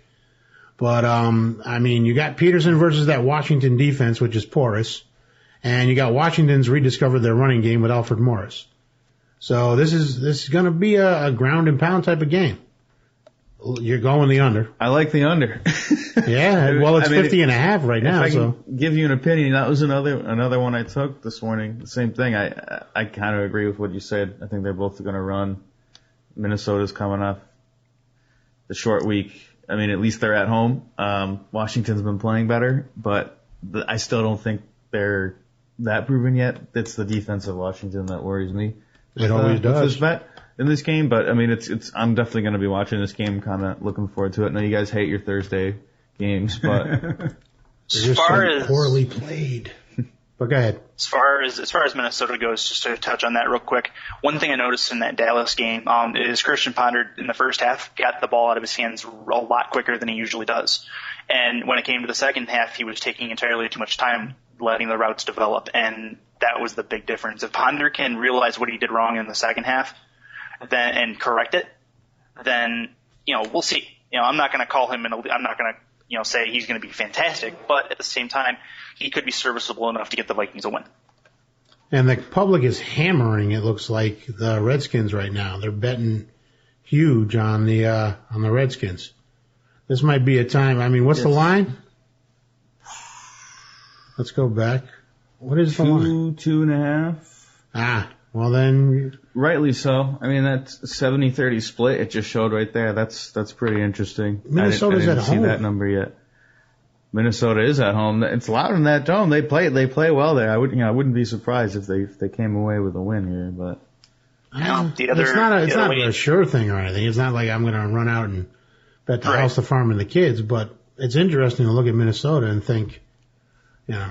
But, I mean, you got Peterson versus that Washington defense, which is porous. And you got Washington's rediscovered their running game with Alfred Morris. So this is going to be a ground and pound type of game. You're going the under. I like the under. Yeah, well, it's 50.5 right now. If I can give you an opinion, that was another one I took this morning. The same thing. I kind of agree with what you said. I think they're both going to run. Minnesota's coming off the short week. I mean, at least they're at home. Washington's been playing better, but I still don't think they're that proven yet. It's the defense of Washington that worries me. It always does. With this bet in this game, but I mean, I'm definitely going to be watching this game, kind of looking forward to it. I know you guys hate your Thursday games, but they're so poorly played. But go ahead. As far as Minnesota goes, just to touch on that real quick, one thing I noticed in that Dallas game is Christian Ponder in the first half got the ball out of his hands a lot quicker than he usually does. And when it came to the second half, he was taking entirely too much time letting the routes develop, and that was the big difference. If Ponder can realize what he did wrong in the second half and correct it, then, we'll see. I'm not going to call him, I'm not going to, say he's going to be fantastic, but at the same time, he could be serviceable enough to get the Vikings a win. And the public is hammering, it looks like, the Redskins right now. They're betting huge on the Redskins. This might be a time. I mean, what's the line? Let's go back. What is the line? 2.5. Well then. Rightly so. I mean, that's 70-30 split. It just showed right there. That's pretty interesting. Minnesota's at home. I didn't see that number yet. Minnesota is at home. It's loud in that dome. They play well there. I wouldn't be surprised if they came away with a win here, but. It's not a sure thing or anything. It's not like I'm going to run out and bet the house, the farm, and the kids, but it's interesting to look at Minnesota and think,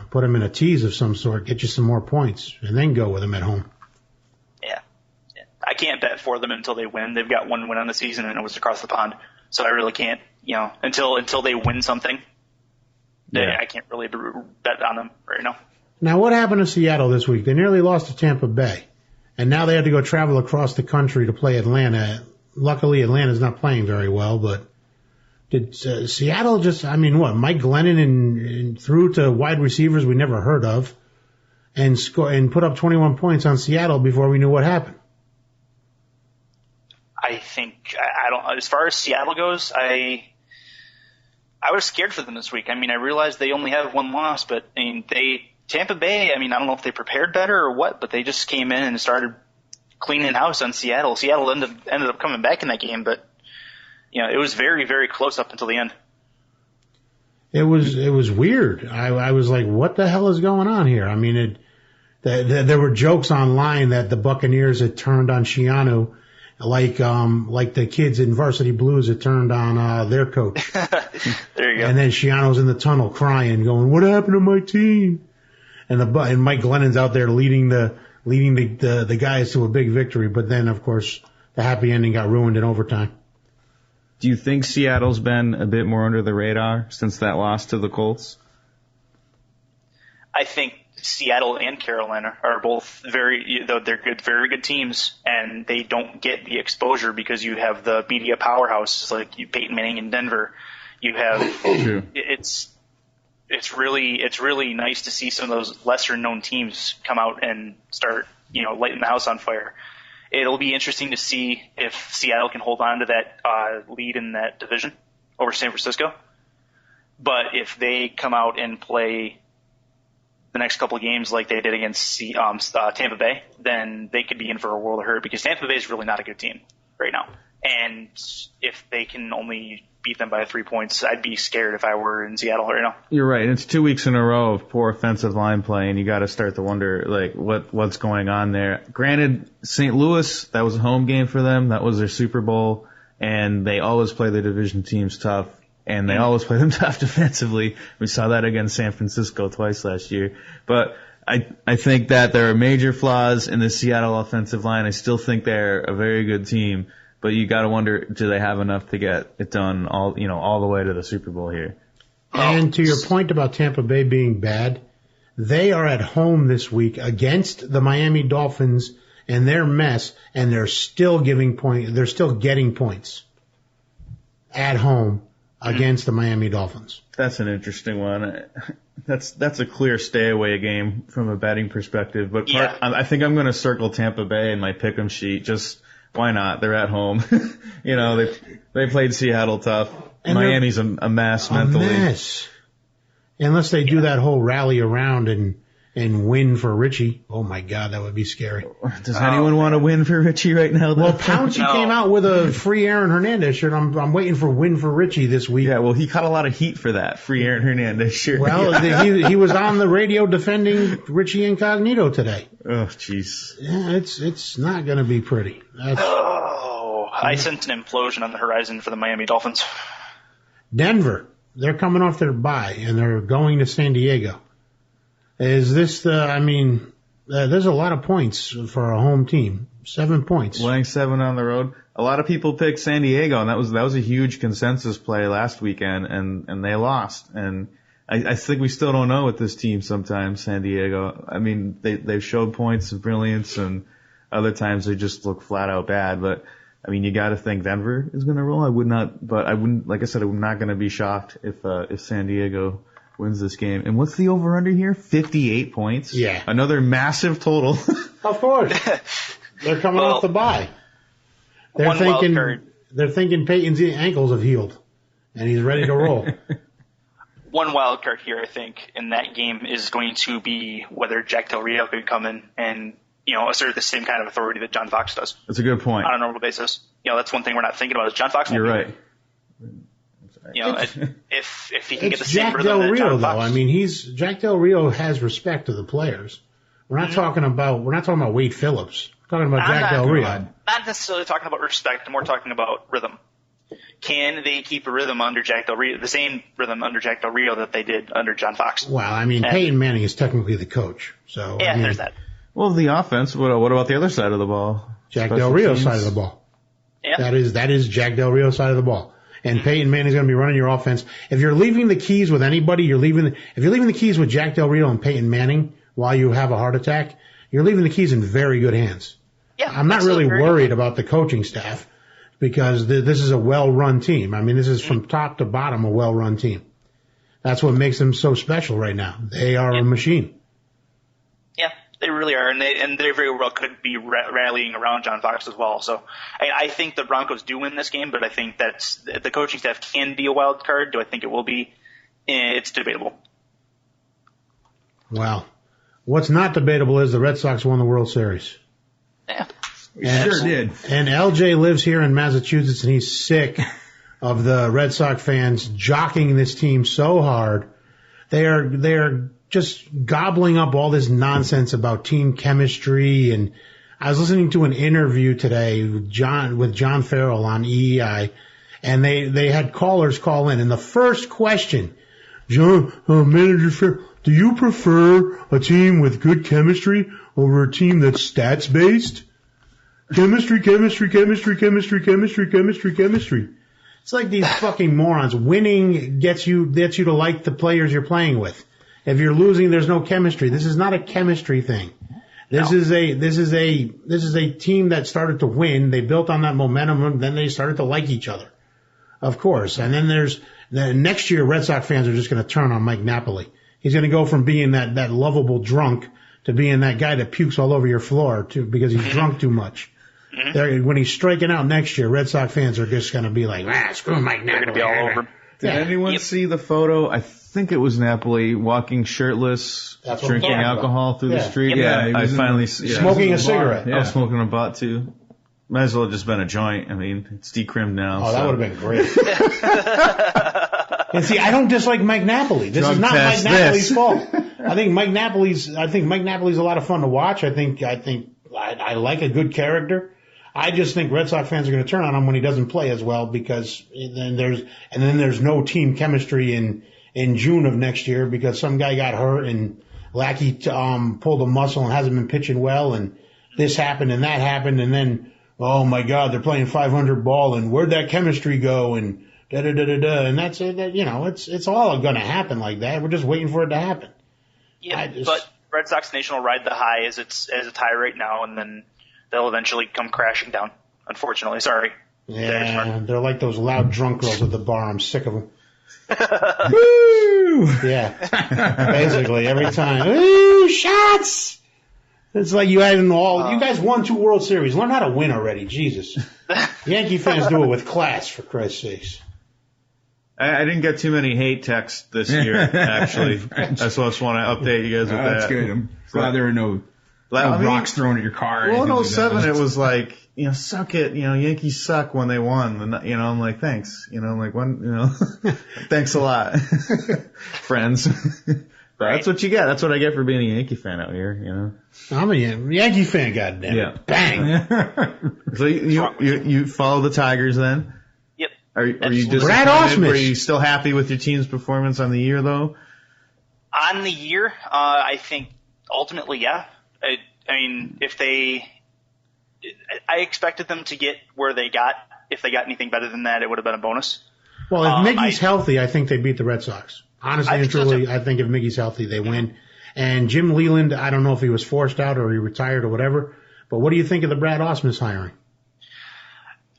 put them in a tease of some sort, get you some more points, and then go with them at home. Yeah. I can't bet for them until they win. They've got one win on the season, and it was across the pond. So I really can't, until they win something, I can't really bet on them right now. Now, what happened to Seattle this week? They nearly lost to Tampa Bay, and now they have to go travel across the country to play Atlanta. Luckily, Atlanta's not playing very well, but did Seattle Mike Glennon and threw to wide receivers we never heard of and put up 21 points on Seattle before we knew what happened? I think, I don't, as far as Seattle goes, I was scared for them this week. I mean, I realized they only have one loss, but Tampa Bay, I don't know if they prepared better or what, but they just came in and started cleaning house on Seattle. Seattle ended up coming back in that game, but it was very, very close up until the end. It was weird. I was like, what the hell is going on here? I mean, there were jokes online that the Buccaneers had turned on Shiano like the kids in Varsity Blues had turned on their coach. There you go. And then Shiano's in the tunnel crying, going, "What happened to my team?" And Mike Glennon's out there leading the guys to a big victory. But then, of course, the happy ending got ruined in overtime. Do you think Seattle's been a bit more under the radar since that loss to the Colts? I think Seattle and Carolina are both they're good, very good teams, and they don't get the exposure because you have the media powerhouses like Peyton Manning in Denver. You have it's really nice to see some of those lesser known teams come out and start lighting the house on fire. It'll be interesting to see if Seattle can hold on to that lead in that division over San Francisco. But if they come out and play the next couple of games like they did against Tampa Bay, then they could be in for a world of hurt because Tampa Bay is really not a good team right now. And if they can only beat them by 3 points, I'd be scared if I were in Seattle right now. You're right. It's 2 weeks in a row of poor offensive line play, and you got to start to wonder like what's going on there. Granted, St. Louis, that was a home game for them. That was their Super Bowl, and they always play their division teams tough, and they always play them tough defensively. We saw that against San Francisco twice last year. But I think that there are major flaws in the Seattle offensive line. I still think they're a very good team. But you got to wonder, do they have enough to get it done all the way to the Super Bowl here? And to your point about Tampa Bay being bad, they are at home this week against the Miami Dolphins and their mess, and they're still getting points at home against the Miami Dolphins. That's an interesting one. That's a clear stay away game from a betting perspective. But I think I'm going to circle Tampa Bay in my pick'em sheet. Just why not? They're at home. They played Seattle tough. And Miami's a mess mentally. A mess. Unless they do that whole rally around and win for Richie. Oh my God, that would be scary. Does anyone want to win for Richie right now? Well, Pouncey came out with a free Aaron Hernandez shirt. I'm waiting for win for Richie this week. Yeah, well, he caught a lot of heat for that free Aaron Hernandez shirt. Well, he was on the radio defending Richie Incognito today. Oh, jeez. Yeah, it's not going to be pretty. I sense an implosion on the horizon for the Miami Dolphins. Denver, they're coming off their bye and they're going to San Diego. Is this there's a lot of points for a home team. 7 points. Laying 7 on the road. A lot of people picked San Diego, and that was a huge consensus play last weekend, and they lost. And I think we still don't know with this team sometimes, San Diego. I mean, they've showed points of brilliance, and other times they just look flat out bad. But, I mean, you got to think Denver is going to roll. I wouldn't, like I said, I'm not going to be shocked if San Diego wins this game. And what's the over-under here? 58 points? Yeah. Another massive total. Of course. They're coming off the bye. They're thinking Peyton's ankles have healed, and he's ready to roll. One wild card here, I think, in that game is going to be whether Jack Del Rio could come in and, assert the same kind of authority that John Fox does. That's a good point. On a normal basis. That's one thing we're not thinking about is John Fox. You're right. If he can get the same Jack rhythm Del that John Rio, Fox. though. I mean, Jack Del Rio has respect to the players. We're not talking about Wade Phillips. We're talking about Jack Del Rio. Not necessarily talking about respect. I'm more talking about rhythm. Can they keep a rhythm under Jack Del Rio, the same rhythm under Jack Del Rio that they did under John Fox? Well, I mean, Payton Manning is technically the coach, so yeah, there's that. Well, the offense. What about the other side of the ball? Jack Del Rio's side of the ball. Yeah. That is Jack Del Rio's side of the ball. And Peyton Manning's going to be running your offense. If you're leaving the keys with anybody, if you're leaving the keys with Jack Del Rio and Peyton Manning while you have a heart attack, you're leaving the keys in very good hands. Yeah, I'm not really worried about the coaching staff because this is a well-run team. I mean, this is from top to bottom a well-run team. That's what makes them so special right now. They are a machine. Yeah, they really are, and they very well could be rallying around John Fox as well. So I think the Broncos do win this game, but I think that the coaching staff can be a wild card. Do I think it will be? It's debatable. Wow. What's not debatable is the Red Sox won the World Series. Yeah. Sure did. And LJ lives here in Massachusetts, and he's sick of the Red Sox fans jockeying this team so hard. They're just gobbling up all this nonsense about team chemistry. And I was listening to an interview today with John Farrell on EEI, and they had callers call in. And the first question, Manager Farrell, do you prefer a team with good chemistry over a team that's stats based? Chemistry. It's like these fucking morons. Winning gets you to like the players you're playing with. If you're losing, there's no chemistry. This is not a chemistry thing. This is a team that started to win. They built on that momentum, and then they started to like each other. Of course. And then next year, Red Sox fans are just going to turn on Mike Napoli. He's going to go from being that lovable drunk to being that guy that pukes all over your floor because he's drunk too much. When he's striking out next year, Red Sox fans are just going to be like, screw Mike Napoli. They're going to be all over. Did anyone see the photo? I think it was Napoli walking shirtless, drinking alcohol through the street. Yeah, I finally smoking a cigarette. I was smoking a butt too. Might as well have just been a joint. I mean, it's decrimmed now. Oh, that would have been great. And see, I don't dislike Mike Napoli. This is not Mike Napoli's fault. I think Mike Napoli's a lot of fun to watch. I like a good character. I just think Red Sox fans are going to turn on him when he doesn't play as well, because then there's no team chemistry in June of next year because some guy got hurt and Lackey pulled a muscle and hasn't been pitching well, and this happened and that happened, and then, oh my God, they're playing 500 ball, and where'd that chemistry go, and da da da da da, and that's it. It's all going to happen like that. We're just waiting for it to happen. Yeah, but Red Sox Nation will ride the high as it's high right now, and then they'll eventually come crashing down. Unfortunately, sorry. Yeah, they're like those loud drunk girls at the bar. I'm sick of them. Woo! Yeah, basically every time. Woo! Shots! It's like you had you guys won 2 World Series. Learn how to win already. Jesus. Yankee fans do it with class, for Christ's sakes. I didn't get too many hate texts this year, actually. I just want to update you guys with that. That's good. I'm glad there were no rocks thrown at your car. Well, in 07, it was like, suck it. Yankees suck when they won. And, I'm like, thanks. I'm like, thanks a lot, friends. That's what you get. That's what I get for being a Yankee fan out here, I'm a Yankee fan, goddamn. Yeah. Bang. So you follow the Tigers then? Yep. Are you disappointed? Brad Osmus. Are you still happy with your team's performance on the year, though? On the year, I think ultimately, yeah. I mean, I expected them to get where they got. If they got anything better than that, it would have been a bonus. Well, if Miggy's healthy, I think they beat the Red Sox. Honestly and truly, I think if Miggy's healthy, they win. And Jim Leland, I don't know if he was forced out or he retired or whatever, but what do you think of the Brad Osmus hiring?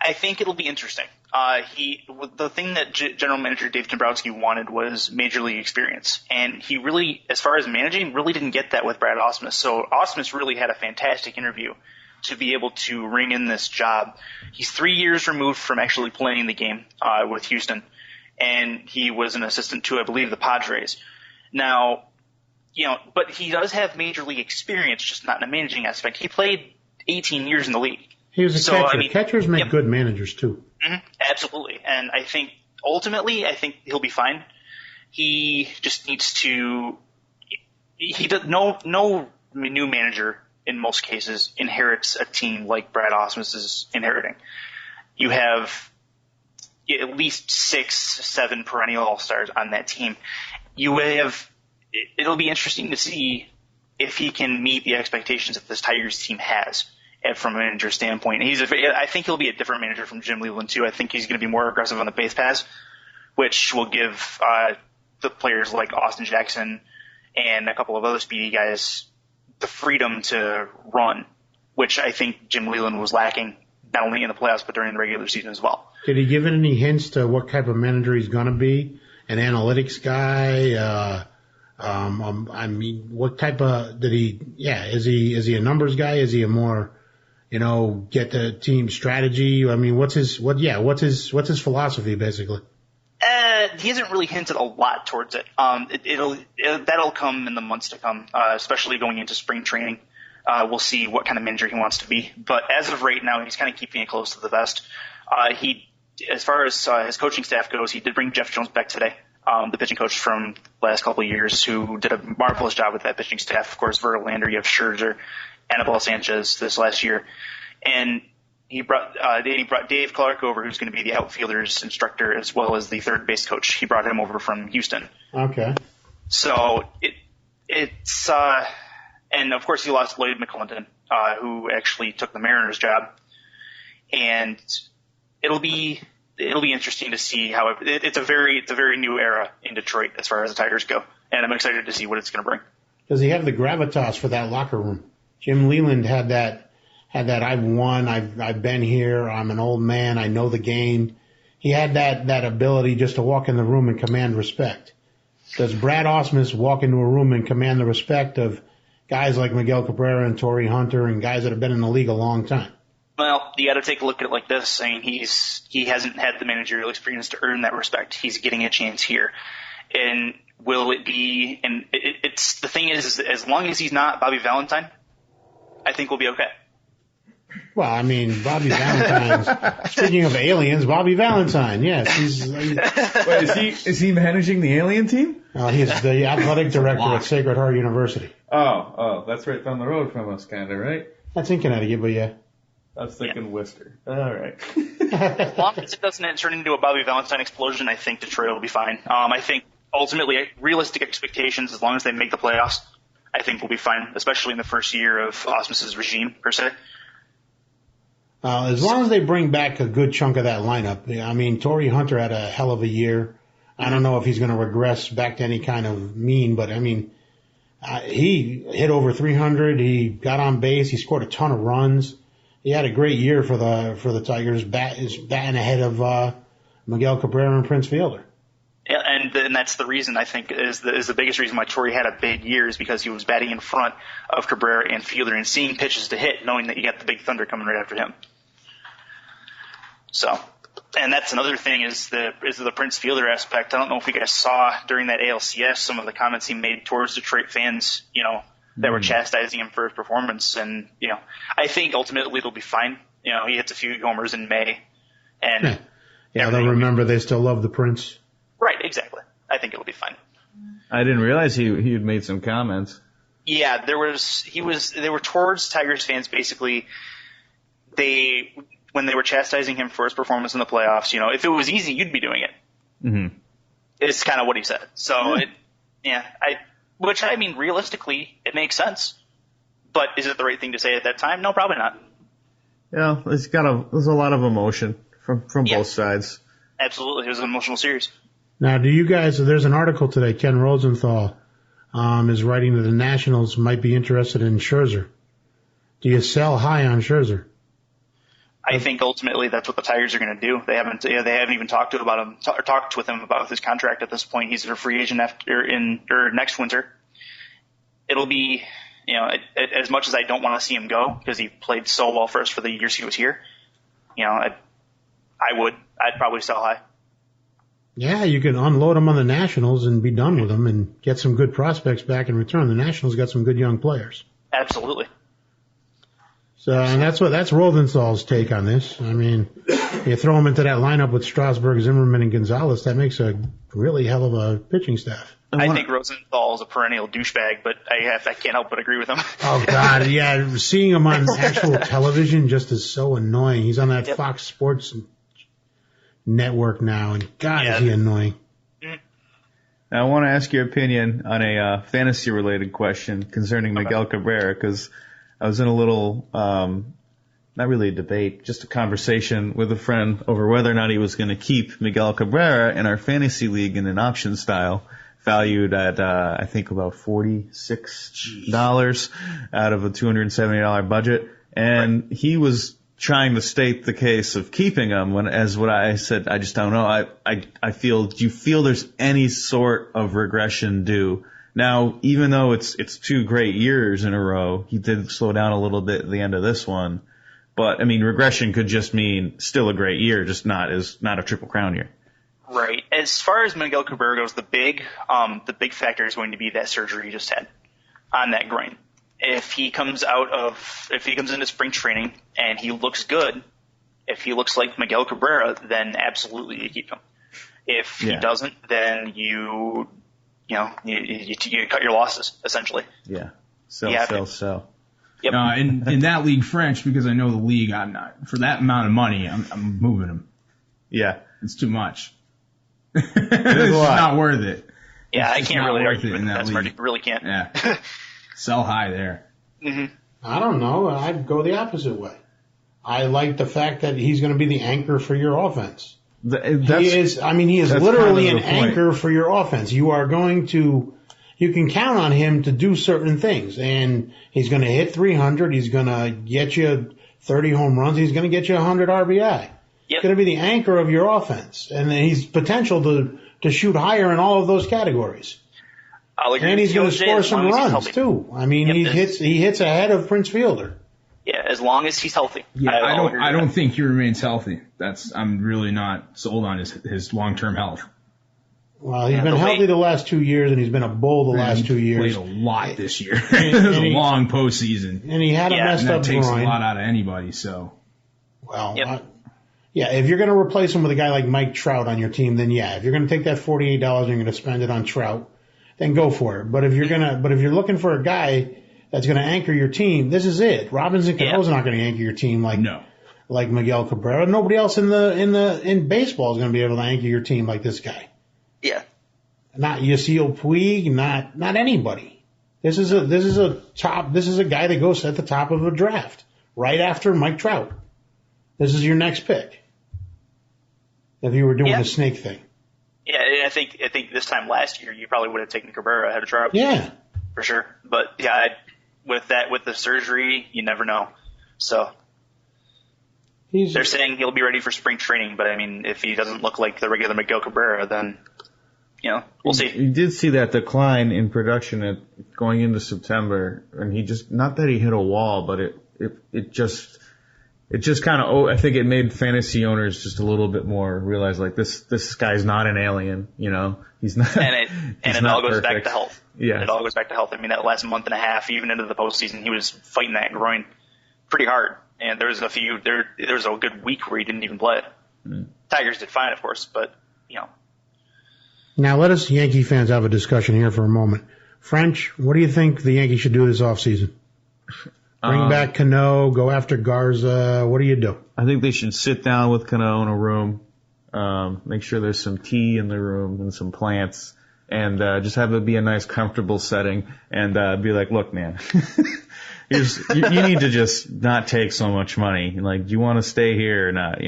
I think it'll be interesting. The thing that General Manager Dave Dombrowski wanted was major league experience, and he really, as far as managing, really didn't get that with Brad Osmus. So Osmus really had a fantastic interview to be able to ring in this job. He's 3 years removed from actually playing the game with Houston, and he was an assistant to, I believe, the Padres. Now, but he does have major league experience, just not in a managing aspect. He played 18 years in the league. He was a catcher. Catchers make good managers, too. Mm-hmm, absolutely. And I think, ultimately, he'll be fine. He just needs to – no new manager, in most cases, inherits a team like Brad Osmus is inheriting. You have at least 6, 7 perennial all-stars on that team. It'll be interesting to see if he can meet the expectations that this Tigers team has from a manager standpoint. I think he'll be a different manager from Jim Leland too. I think he's going to be more aggressive on the base pass, which will give the players like Austin Jackson and a couple of other speedy guys the freedom to run, which I think Jim Leland was lacking not only in the playoffs but during the regular season as well. Did he give any hints to what type of manager he's going to be? An analytics guy? I mean, what type of is he a numbers guy? Is he a more, get the team strategy? I mean, what's his philosophy basically? He hasn't really hinted a lot towards it. That'll come in the months to come, especially going into spring training. We'll see what kind of manager he wants to be. But as of right now, he's kind of keeping it close to the vest. As far as his coaching staff goes, he did bring Jeff Jones back today. The pitching coach from the last couple of years who did a marvelous job with that pitching staff. Of course, Verlander, you have Scherzer, Anibal Sanchez this last year. And he brought Dave Clark over, who's going to be the outfielders instructor as well as the third base coach. He brought him over from Houston. Okay. So it's and of course he lost Lloyd McClendon, who actually took the Mariners job. And it'll be interesting to see how it's a very new era in Detroit as far as the Tigers go, and I'm excited to see what it's going to bring. Does he have the gravitas for that locker room? Jim Leland had that. I've won. I've been here. I'm an old man. I know the game. He had that ability just to walk in the room and command respect. Does Brad Osmus walk into a room and command the respect of guys like Miguel Cabrera and Torrey Hunter and guys that have been in the league a long time? Well, you got to take a look at it like this. I mean, he hasn't had the managerial experience to earn that respect. He's getting a chance here, and will it be? And it's the thing is as long as he's not Bobby Valentine, I think we'll be okay. Well, I mean, Bobby Valentine's. Speaking of aliens, Bobby Valentine. Yes, Wait, is he managing the alien team? He's the athletic director at Sacred Heart University. Oh, that's right down the road from us, kind of, right? That's in Connecticut, but yeah. I was thinking Worcester. All right. As long as it doesn't turn into a Bobby Valentine explosion, I think Detroit will be fine. I think ultimately, realistic expectations, as long as they make the playoffs, I think we'll be fine, especially in the first year of Osmus's regime, per se. As long as they bring back a good chunk of that lineup. I mean, Torrey Hunter had a hell of a year. I don't know if he's going to regress back to any kind of mean, but I mean, he hit over 300. He got on base. He scored a ton of runs. He had a great year for the Tigers, batting ahead of Miguel Cabrera and Prince Fielder. Yeah, and that's the reason I think is the biggest reason why Torrey had a big year is because he was batting in front of Cabrera and Fielder and seeing pitches to hit, knowing that you got the big thunder coming right after him. So, and that's another thing is the Prince Fielder aspect. I don't know if you guys saw during that ALCS some of the comments he made towards Detroit fans, that were chastising him for his performance. And, I think ultimately it'll be fine. He hits a few homers in May. And yeah, they'll remember they still love the Prince. Right, exactly. I think it'll be fine. I didn't realize he had made some comments. Yeah, they were towards Tigers fans basically. When they were chastising him for his performance in the playoffs, if it was easy, you'd be doing it. Mm-hmm. It's kind of what he said. So, which I mean, realistically, it makes sense. But is it the right thing to say at that time? No, probably not. Yeah, there's a lot of emotion from both sides. Absolutely. It was an emotional series. Now, do you guys, there's an article today, Ken Rosenthal is writing that the Nationals might be interested in Scherzer. Do you sell high on Scherzer? I think ultimately that's what the Tigers are going to do. They haven't even talked with him about his contract at this point. He's a free agent next winter. It'll be, as much as I don't want to see him go because he played so well for us for the years he was here, I'd probably sell high. Yeah, you can unload him on the Nationals and be done with him and get some good prospects back in return. The Nationals got some good young players. Absolutely. So, and that's Rosenthal's take on this. I mean, you throw him into that lineup with Strasburg, Zimmerman, and Gonzalez, that makes a really hell of a pitching staff. I think Rosenthal is a perennial douchebag, but I can't help but agree with him. Oh, God, yeah. Seeing him on actual television just is so annoying. He's on that Fox Sports network now, and God, is he annoying. Now, I want to ask your opinion on a fantasy-related question concerning Miguel Cabrera, because I was in a little, not really a debate, just a conversation with a friend over whether or not he was going to keep Miguel Cabrera in our fantasy league in an auction style, valued at, I think about $46 out of a $270 budget. And he was trying to state the case of keeping him as what I said, I just don't know. Do you feel there's any sort of regression due? Now, even though it's 2 great years in a row, he did slow down a little bit at the end of this one. But I mean, regression could just mean still a great year, just not a Triple Crown year. Right. As far as Miguel Cabrera goes, the big factor is going to be that surgery he just had on that groin. If he comes into spring training and he looks good, if he looks like Miguel Cabrera, then absolutely you keep him. If he doesn't, then you cut your losses, essentially. Yeah. Sell. Yep. In that league, French, because I know the league, I'm not, for that amount of money, I'm moving him. Yeah. It's too much. It's not worth it. Yeah, I can't really argue with that that. league. Really can't. Yeah. Sell high there. Mm-hmm. I don't know. I'd go the opposite way. I like the fact that he's going to be the anchor for your offense. He is literally an anchor for your offense. You can count on him to do certain things, and he's going to hit 300. He's going to get you 30 home runs. He's going to get you 100 RBI. He's going to be the anchor of your offense, and he's potential to shoot higher in all of those categories. And he's going to score some runs too. I mean, he hits ahead of Prince Fielder. Yeah, as long as he's healthy. Yeah, I don't think he remains healthy. I'm really not sold on his long-term health. Well, he's been healthy the last 2 years, and he's been a bull the last 2 years. Played a lot this year. It was a long postseason. And he had a messed up groin. That takes a lot out of anybody, so. Well, if you're going to replace him with a guy like Mike Trout on your team, then yeah. If you're going to take that $48 and you're going to spend it on Trout, then go for it. But if you're looking for a guy that's going to anchor your team, this is it. Robinson Cano's not going to anchor your team like Miguel Cabrera. Nobody else in baseball is going to be able to anchor your team like this guy. Yeah. Not Yasiel Puig, not anybody. This is a guy that goes at the top of a draft, right after Mike Trout. This is your next pick. If you were doing the snake thing. Yeah, and I think this time last year you probably would have taken Cabrera ahead of Trout. Yeah. For sure. But yeah, with the surgery, you never know. So they're saying he'll be ready for spring training, but I mean, if he doesn't look like the regular Miguel Cabrera, then we'll see. You did see that decline in production going into September, and not that he hit a wall, but it just kind of, I think it made fantasy owners just a little bit more realize like this guy's not an alien, he's not. And it all goes back to health. Yeah. It all goes back to health. I mean, that last month and a half, even into the postseason, he was fighting that groin pretty hard. And there was a good week where he didn't even play. Tigers did fine, of course, but Now let us Yankee fans have a discussion here for a moment. French, what do you think the Yankees should do this offseason? Bring back Cano, go after Garza. What do you do? I think they should sit down with Cano in a room, make sure there's some tea in the room and some plants, and just have it be a nice, comfortable setting, and be like, look, man, you need to just not take so much money. Like, do you want to stay here or not?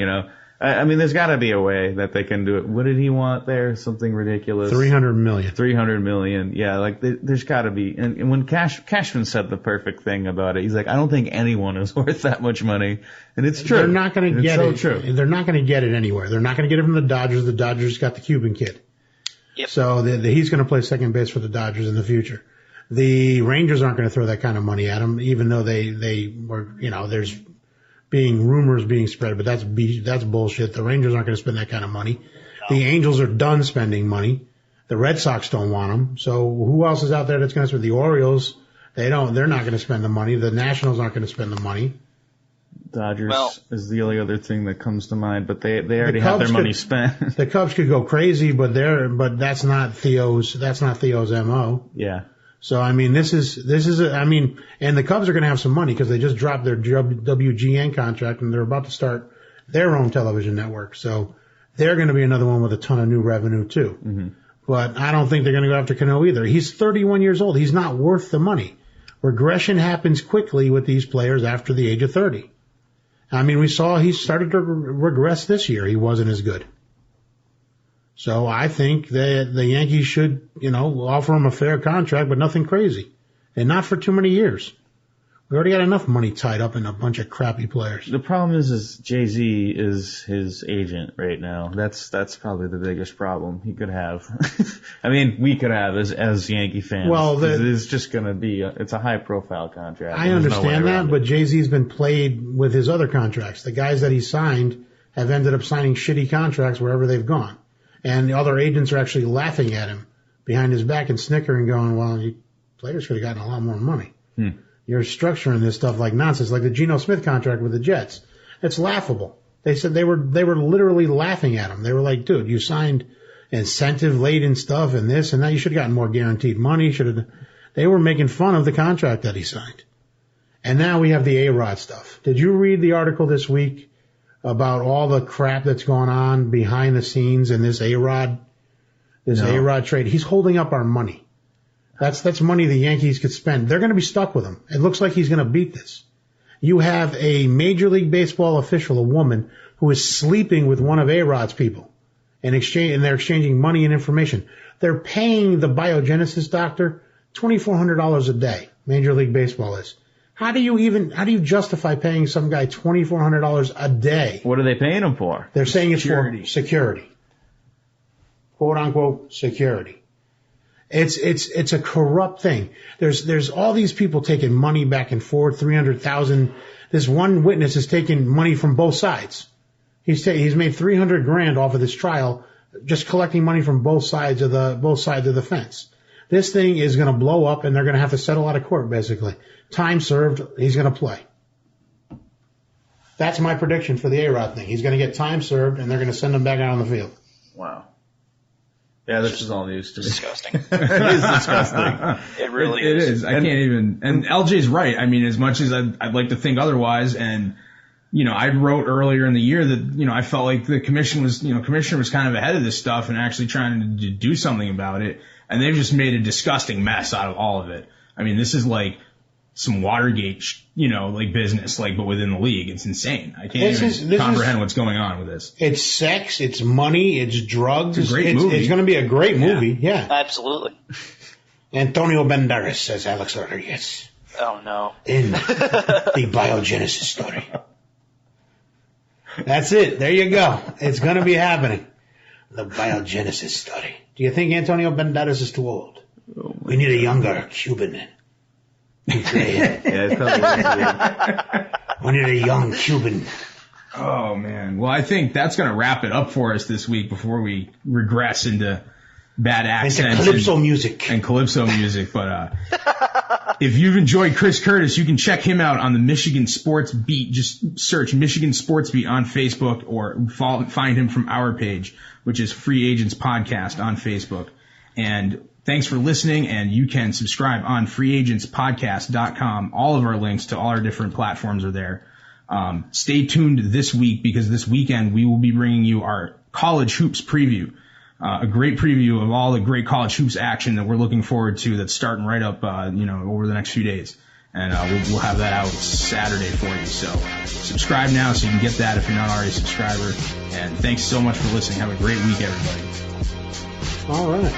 I mean, there's got to be a way that they can do it. What did he want there? Something ridiculous. $300 million. $300 million. Yeah, like there's got to be. And when Cashman said the perfect thing about it, he's like, I don't think anyone is worth that much money, and it's true. They're not going to get it. True. They're not going to get it anywhere. They're not going to get it from the Dodgers. The Dodgers got the Cuban kid. Yep. So he's going to play second base for the Dodgers in the future. The Rangers aren't going to throw that kind of money at him, even though they were, there's rumors being spread, but that's bullshit. The Rangers aren't going to spend that kind of money. No. The Angels are done spending money. The Red Sox don't want them. So who else is out there that's going to spend? The Orioles, they're not going to spend the money. The Nationals aren't going to spend the money. Dodgers is the only other thing that comes to mind, but they already have their money spent. The Cubs could go crazy, but that's not Theo's MO. Yeah. So, I mean, and the Cubs are going to have some money because they just dropped their WGN contract and they're about to start their own television network. So they're going to be another one with a ton of new revenue too. Mm-hmm. But I don't think they're going to go after Cano either. He's 31 years old. He's not worth the money. Regression happens quickly with these players after the age of 30. I mean, we saw he started to regress this year. He wasn't as good. So I think that the Yankees should, offer him a fair contract, but nothing crazy. And not for too many years. We already got enough money tied up in a bunch of crappy players. The problem is Jay-Z is his agent right now. That's probably the biggest problem he could have. I mean, we could have as Yankee fans. Well, it's just going to be it's a high-profile contract. I understand that, but Jay-Z's been played with his other contracts. The guys that he signed have ended up signing shitty contracts wherever they've gone. And the other agents are actually laughing at him behind his back and snickering, going, well, you players could have gotten a lot more money. You're structuring this stuff like nonsense, like the Geno Smith contract with the Jets. It's laughable. They said they were literally laughing at him. They were like, dude, you signed incentive-laden stuff and this and that. You should have gotten more guaranteed money. They were making fun of the contract that he signed. And now we have the A-Rod stuff. Did you read the article this week about all the crap that's going on behind the scenes in this A-Rod trade? He's holding up our money. That's money the Yankees could spend. They're going to be stuck with him. It looks like he's going to beat this. You have a Major League Baseball official, a woman, who is sleeping with one of A-Rod's people and they're exchanging money and information. They're paying the biogenesis doctor $2,400 a day. Major League Baseball is. How do you justify paying some guy $2,400 a day? What are they paying him for? They're saying it's for security. Quote unquote security. It's a corrupt thing. There's all these people taking money back and forth, 300,000. This one witness is taking money from both sides. He's made $300,000 off of this trial just collecting money from both sides of the fence. This thing is going to blow up, and they're going to have to settle out of court, basically. Time served, he's going to play. That's my prediction for the A-Rod thing. He's going to get time served, and they're going to send him back out on the field. Wow. Yeah, this is all news to me. Disgusting. It is disgusting. It really It is. is. I can't even. And LJ's right. I mean, as much as I'd like to think otherwise, and I wrote earlier in the year that I felt like the commissioner was kind of ahead of this stuff and actually trying to do something about it, and they've just made a disgusting mess out of all of it. I mean, this is like some Watergate, like business, like, but within the league. It's insane. I can't even comprehend what's going on with this. It's sex, it's money, it's drugs. It's a great movie. It's going to be a great movie, yeah. Absolutely. Antonio Banderas, says Alex Rodriguez. Oh, no. In the biogenesis story. That's it. There you go. It's going to be happening. The biogenesis story. Do you think Antonio Banderas is too old? We need a younger Cuban. Yeah, it's probably We need a young Cuban. Oh man. Well, I think that's going to wrap it up for us this week before we regress into bad accents and calypso music. But if you've enjoyed Chris Curtis, you can check him out on the Michigan Sports Beat. Just search Michigan Sports Beat on Facebook, or find him from our page, which is Free Agents Podcast on Facebook. And thanks for listening, and you can subscribe on freeagentspodcast.com. All of our links to all our different platforms are there. Stay tuned this week, because this weekend we will be bringing you our college hoops preview. A great preview of all the great college hoops action that we're looking forward to, that's starting right up, over the next few days. And we'll have that out Saturday for you. So subscribe now so you can get that if you're not already a subscriber. And thanks so much for listening. Have a great week, everybody. All right.